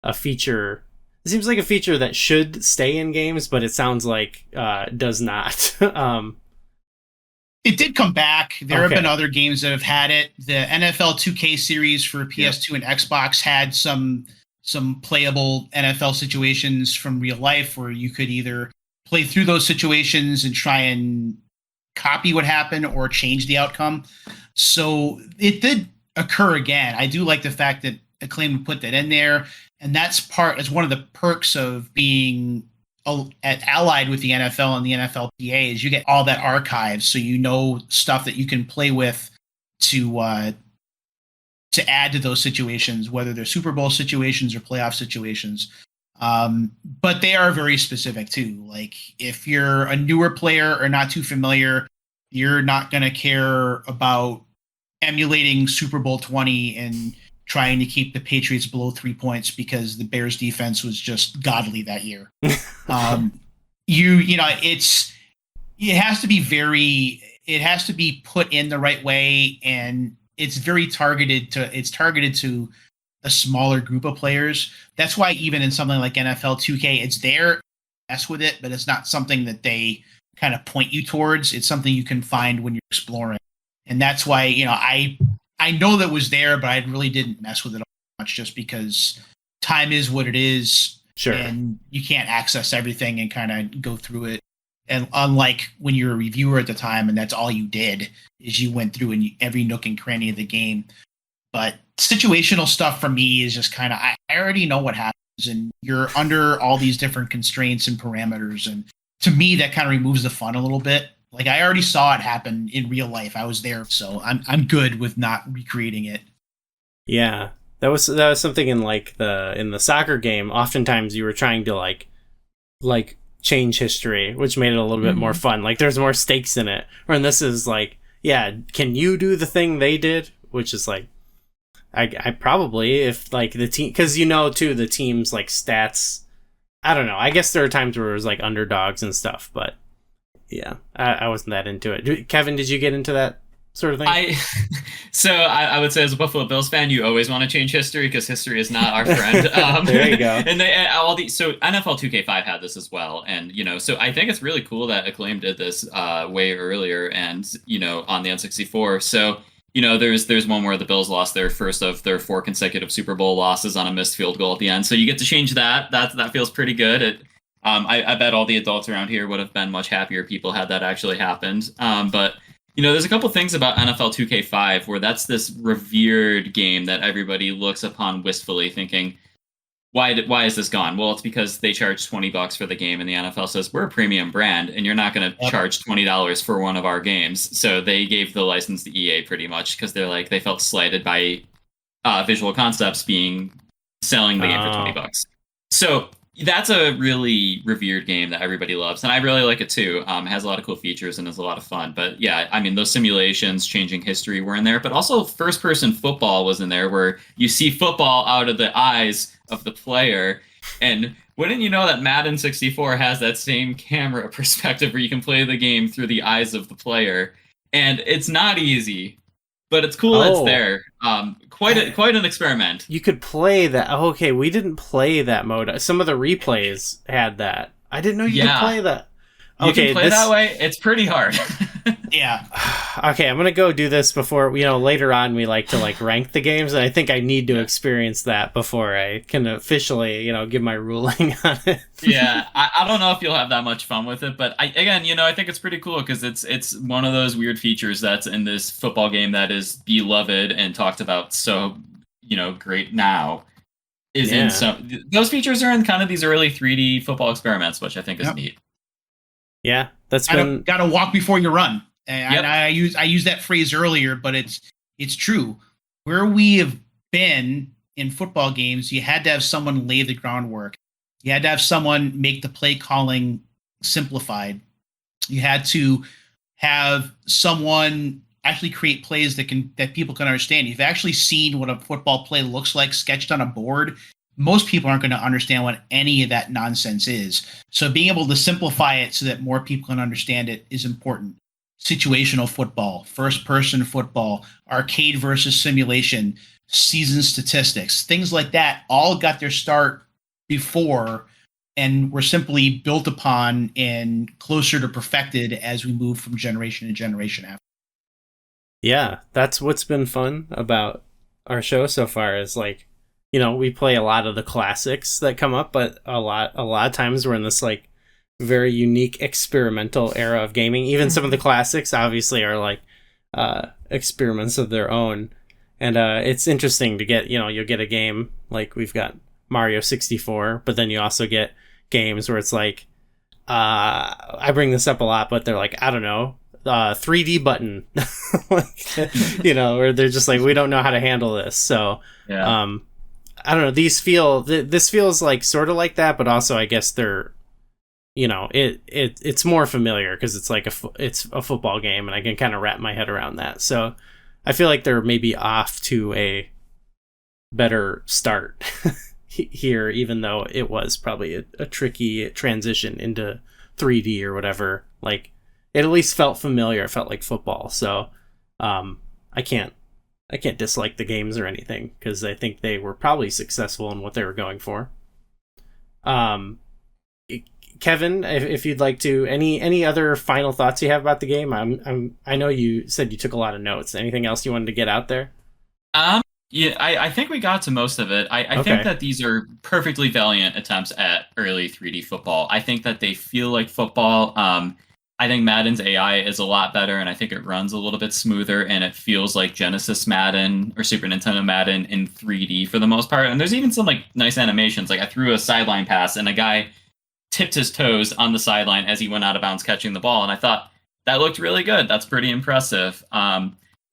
a feature. It seems like a feature that should stay in games, but it sounds like does not. It did come back. There have been other games that have had it. The NFL 2K series for PS2 and Xbox had some playable NFL situations from real life where you could either play through those situations and try and copy what happened or change the outcome. So it did occur again. I do like the fact that Acclaim put that in there, and that's one of the perks of being allied with the NFL and the NFLPA is you get all that archive, so you know stuff that you can play with to add to those situations, whether they're Super Bowl situations or playoff situations. But they are very specific too. Like, if you're a newer player or not too familiar, you're not going to care about emulating Super Bowl 20 and trying to keep the Patriots below 3 points because the Bears defense was just godly that year. It has to be put in the right way, and it's targeted to a smaller group of players. That's why even in something like NFL 2K, it's there, mess with it, but it's not something that they kind of point you towards. It's something you can find when you're exploring. And that's why, I know that was there, but I really didn't mess with it much just because time is what it is. Sure. And you can't access everything and kind of go through it. And unlike when you're a reviewer at the time and that's all you did is you went through every nook and cranny of the game. But situational stuff for me is just kind of, I already know what happens and you're under all these different constraints and parameters. And to me, that kind of removes the fun a little bit. Like, I already saw it happen in real life. I was there, so I'm good with not recreating it. Yeah, that was something in the soccer game. Oftentimes, you were trying to like change history, which made it a little bit more fun. Like, there's more stakes in it. Or this is like, yeah, can you do the thing they did? Which is like, I probably, if like the team, because too, the team's like stats. I don't know. I guess there are times where it was like underdogs and stuff, but. Yeah, I wasn't that into it. Kevin, did you get into that sort of thing? I would say, as a Buffalo Bills fan, you always want to change history because history is not our friend. There you go. And so NFL 2K5 had this as well, and so I think it's really cool that Acclaim did this way earlier, and on the N64. So there's one where the Bills lost their first of their 4 consecutive Super Bowl losses on a missed field goal at the end. So you get to change that. That feels pretty good. I bet all the adults around here would have been much happier people had that actually happened. But there's a couple things about NFL 2K5 where that's this revered game that everybody looks upon wistfully, thinking, why is this gone? Well, it's because they charge $20 for the game, and the NFL says we're a premium brand, and you're not going to charge $20 for one of our games. So they gave the license to EA pretty much because they felt slighted by Visual Concepts selling the game for $20. So. That's a really revered game that everybody loves, and I really like it too. It has a lot of cool features and is a lot of fun. But yeah, I mean, those simulations, changing history were in there, but also first-person football was in there, where you see football out of the eyes of the player. And wouldn't you know that Madden 64 has that same camera perspective where you can play the game through the eyes of the player? And it's not easy, but it's cool that it's there. Quite an experiment. You could play that. Oh, okay, we didn't play that mode. Some of the replays had that. I didn't know you could play that. You can play that way. It's pretty hard. Yeah. Okay, I'm gonna go do this before later on we like to rank the games, and I think I need to experience that before I can officially give my ruling on it. Yeah, I don't know if you'll have that much fun with it, but I think it's pretty cool because it's one of those weird features that's in this football game that is beloved and talked about so great now. Those features are in kind of these early 3D football experiments, which I think is neat. Yeah, that's got to walk before you run. And I used that phrase earlier, but it's true. Where we have been in football games, you had to have someone lay the groundwork. You had to have someone make the play calling simplified. You had to have someone actually create plays that people can understand. You've actually seen what a football play looks like sketched on a board. Most people aren't going to understand what any of that nonsense is. So being able to simplify it so that more people can understand it is important. Situational football, first-person football, arcade versus simulation, season statistics, things like that all got their start before and were simply built upon and closer to perfected as we move from generation to generation after. Yeah, that's what's been fun about our show so far is like, you know, we play a lot of the classics that come up, but a lot of times we're in this like very unique experimental era of gaming. Even some of the classics obviously are like experiments of their own. And it's interesting to get, you know, you'll get a game like we've got Mario 64, but then you also get games where it's like, I bring this up a lot, but they're like, I don't know, 3D button, like, you know, or they're just like, we don't know how to handle this. So, Yeah. I don't know. This feels like sort of like that, but also I guess they're, you know, it's more familiar because it's like it's a football game, and I can kind of wrap my head around that. So I feel like they're maybe off to a better start here, even though it was probably a tricky transition into 3D or whatever. Like, it at least felt familiar. It felt like football. So I can't dislike the games or anything because I think they were probably successful in what they were going for. Kevin, if you'd like to, any other final thoughts you have about the game? I know you said you took a lot of notes. Anything else you wanted to get out there? Yeah, I think we got to most of it. I think that these are perfectly valiant attempts at early 3D football. I think that they feel like football. I think Madden's AI is a lot better, and I think it runs a little bit smoother, and it feels like Genesis Madden or Super Nintendo Madden in 3D for the most part. And there's even some like nice animations. Like I threw a sideline pass, and a guy tipped his toes on the sideline as he went out of bounds catching the ball, and I thought that looked really good. That's pretty impressive.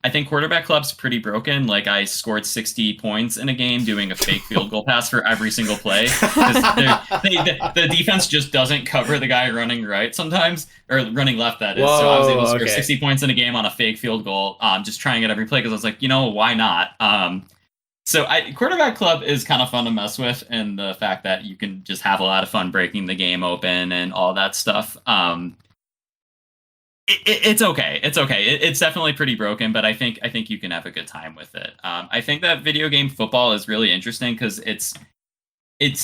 I think quarterback club's pretty broken. Like I scored 60 points in a game doing a fake field goal pass for every single play. The defense just doesn't cover the guy running right sometimes, or running left, that is. Whoa, so I was able to score 60 points in a game on a fake field goal, just trying it every play because I was like, you know, why not? So quarterback club is kind of fun to mess with, and the fact that you can just have a lot of fun breaking the game open and all that stuff. It's okay. It's okay. It's definitely pretty broken, but I think you can have a good time with it. I think that video game football is really interesting because it's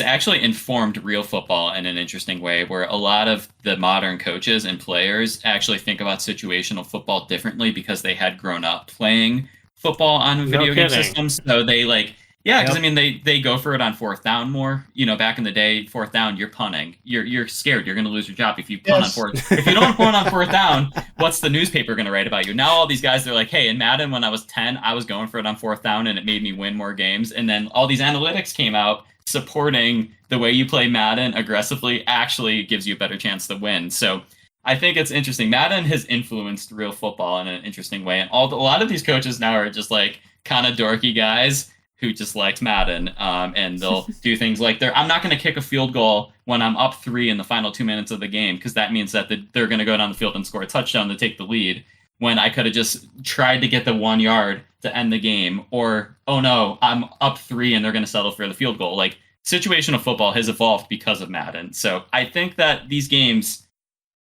actually informed real football in an interesting way, where a lot of the modern coaches and players actually think about situational football differently because they had grown up playing football on video game systems. So they like, yeah, because I mean they go for it on fourth down more. You know, back in the day, fourth down, you're punting. You're scared you're going to lose your job if you punt on fourth. If you don't punt on fourth down, what's the newspaper going to write about you? Now all these guys, they're like, hey, in Madden when I was 10, I was going for it on fourth down, and it made me win more games. And then all these analytics came out supporting the way you play Madden aggressively actually gives you a better chance to win. So I think it's interesting. Madden has influenced real football in an interesting way, and a lot of these coaches now are just like kind of dorky guys who just liked Madden, and they'll do things like I'm not going to kick a field goal when I'm up 3 in the final 2 minutes of the game, because that means that they're going to go down the field and score a touchdown to take the lead, when I could have just tried to get the 1 yard to end the game, or, oh no, I'm up 3 and they're going to settle for the field goal. Like, situational football has evolved because of Madden. So I think that these games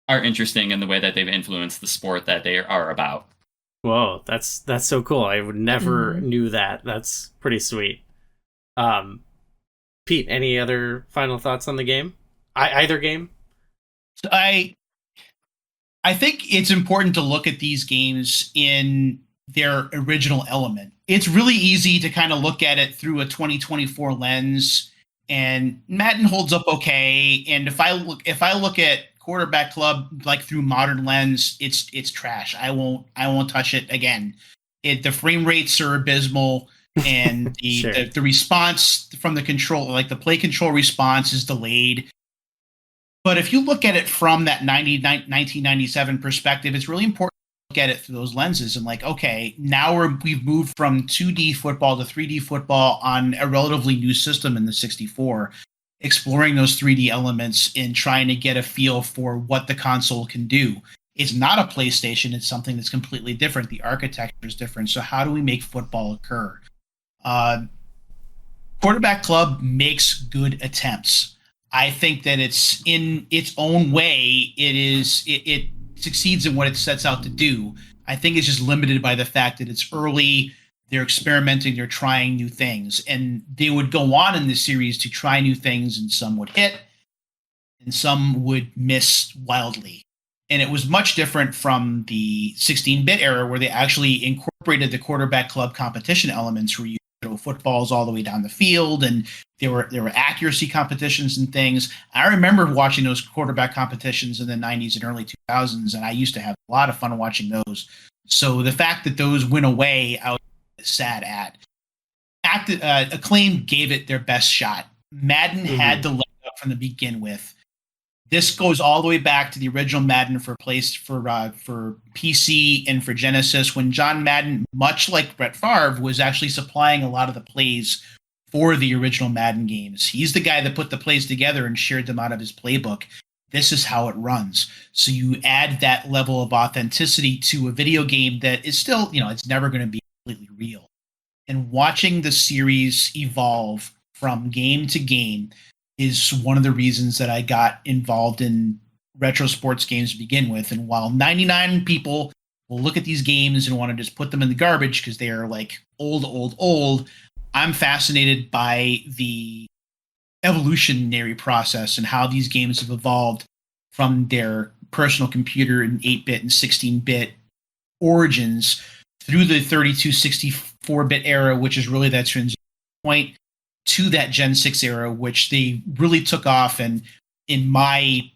are interesting in the way that they've influenced the sport that they are about. Whoa, that's so cool. I would never knew that. That's pretty sweet. Pete, any other final thoughts on the game? Either game? So I think it's important to look at these games in their original element. It's really easy to kind of look at it through a 2024 lens, and Madden holds up okay. And if I look at Quarterback Club like through modern lens, it's trash. I won't touch it again. The frame rates are abysmal, and the response from the control, like the play control response, is delayed. But if you look at it from that 1997 perspective, it's really important to look at it through those lenses and like, okay, now we've moved from 2D football to 3D football on a relatively new system in the 64. exploring those 3D elements and trying to get a feel for what the console can do. It's not a PlayStation. It's something that's completely different. The architecture is different. So how do we make football occur? Quarterback Club makes good attempts. I think that it's in its own way. It succeeds in what it sets out to do. I think it's just limited by the fact that it's early. They're experimenting. They're trying new things. And they would go on in this series to try new things, and some would hit and some would miss wildly. And it was much different from the 16-bit era, where they actually incorporated the Quarterback Club competition elements, where you throw footballs all the way down the field, and there were accuracy competitions and things. I remember watching those quarterback competitions in the 90s and early 2000s, and I used to have a lot of fun watching those. So the fact that those went away, I was sad at. Acclaim gave it their best shot. Madden had the leg up from the begin with. This goes all the way back to the original Madden for PC and for Genesis, when John Madden, much like Brett Favre, was actually supplying a lot of the plays for the original Madden games. He's the guy that put the plays together and shared them out of his playbook. This is how it runs. So you add that level of authenticity to a video game that is still, it's never going to be completely real. And watching the series evolve from game to game is one of the reasons that I got involved in retro sports games to begin with. And while 99 people will look at these games and want to just put them in the garbage because they are like old, I'm fascinated by the evolutionary process and how these games have evolved from their personal computer and 8-bit and 16-bit origins through the 32, 64-bit era, which is really that transition point, to that Gen 6 era, which they really took off. And in my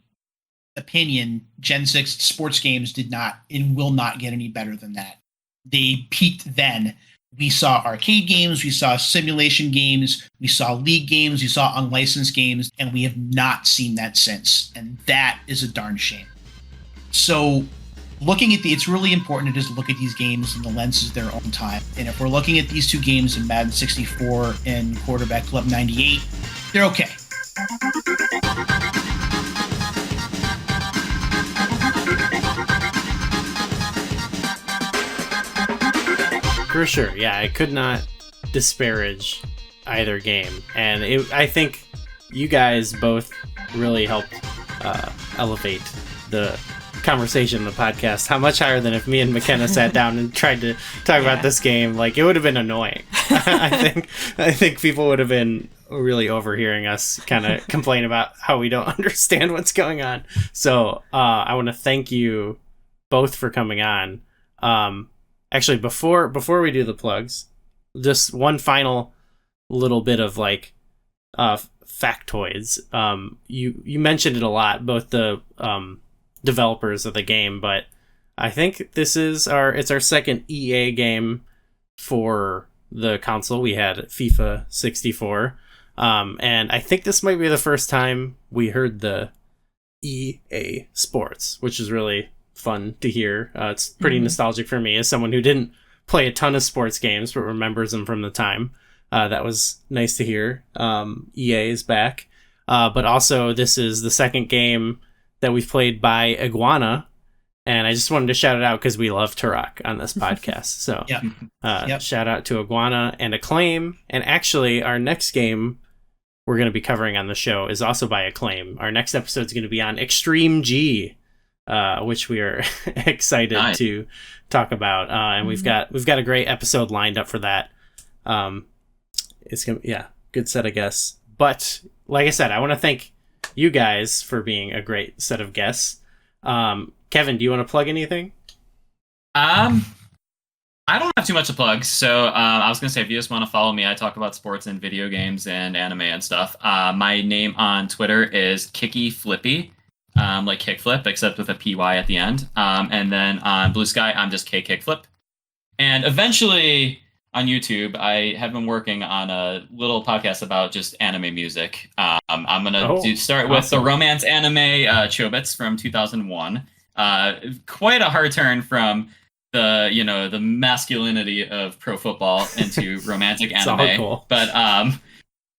opinion, Gen 6 sports games did not and will not get any better than that. They peaked then. We saw arcade games, we saw simulation games, we saw league games, we saw unlicensed games, and we have not seen that since. And that is a darn shame. So it's really important to just look at these games in the lenses of their own time. And if we're looking at these two games in Madden 64 and Quarterback Club 98, they're okay. For sure, yeah, I could not disparage either game. And I think you guys both really helped elevate the conversation in the podcast how much higher than if me and McKenna sat down and tried to talk about this game. Like, it would have been annoying. I think people would have been really overhearing us kind of complain about how we don't understand what's going on. So I want to thank you both for coming on. Actually, before we do the plugs, just one final little bit of factoids. You mentioned it a lot, both the developers of the game, but I think it's our second EA game for the console. We had FIFA 64, and I think this might be the first time we heard the EA Sports, which is really fun to hear. It's pretty nostalgic for me as someone who didn't play a ton of sports games but remembers them from the time. That was nice to hear. EA is back, but also this is the second game that we've played by Iguana, and I just wanted to shout it out because we love Turok on this podcast. So shout out to Iguana and Acclaim. And actually, our next game we're going to be covering on the show is also by Acclaim. Our next episode is going to be on Extreme G, which we are excited to talk about. And we've got a great episode lined up for that. It's gonna good set of guests. But like I said, I want to thank you guys for being a great set of guests. Kevin, do you want to plug anything? I don't have too much to plug, so I was going to say, if you just want to follow me, I talk about sports and video games and anime and stuff. My name on Twitter is Kickflip, like Kickflip, except with a PY at the end. And then on Blue Sky, I'm just Kickflip. And eventually on YouTube, I have been working on a little podcast about just anime music. I'm going to start with the romance anime Chobits from 2001. Quite a hard turn from the masculinity of pro football into romantic anime. Cool. But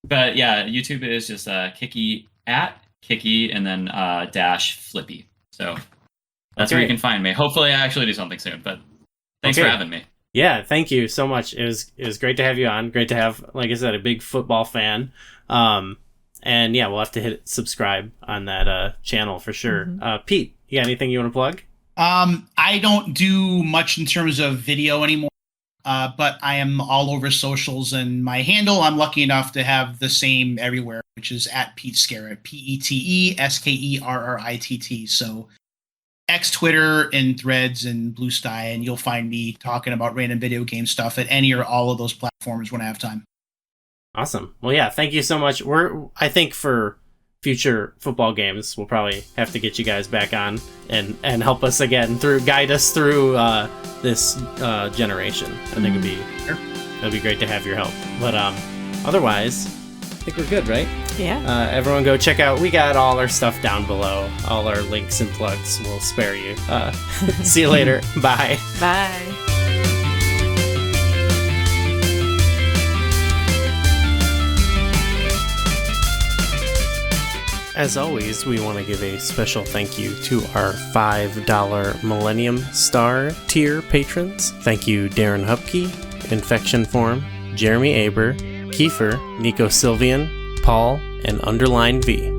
But yeah, YouTube is just Kicky at Kicky and then dash Flippy. So that's where you can find me. Hopefully, I actually do something soon. But thanks for having me. Yeah, thank you so much. It was great to have you on. Great to have, like I said, a big football fan. And yeah, we'll have to hit subscribe on that channel for sure. Pete, you got anything you want to plug? I don't do much in terms of video anymore, but I am all over socials, and my handle, I'm lucky enough to have the same everywhere, which is at Pete Skerritt, PETESKERRITT. So X, Twitter, and Threads, and Blue Sky, and you'll find me talking about random video game stuff at any or all of those platforms when I have time. Awesome. Well, yeah, thank you so much. I think for future football games, we'll probably have to get you guys back on and help us again guide us through this generation. I think it'd be great to have your help. But otherwise, I think we're good, right? Yeah. Everyone go check out. We got all our stuff down below. All our links and plugs. We'll spare you. See you later. Bye. Bye. As always, we want to give a special thank you to our $5 Millennium Star tier patrons. Thank you, Darren Hupke, Infection Form, Jeremy Aber, Kiefer, Nico Sylvian, Paul, and Underline V.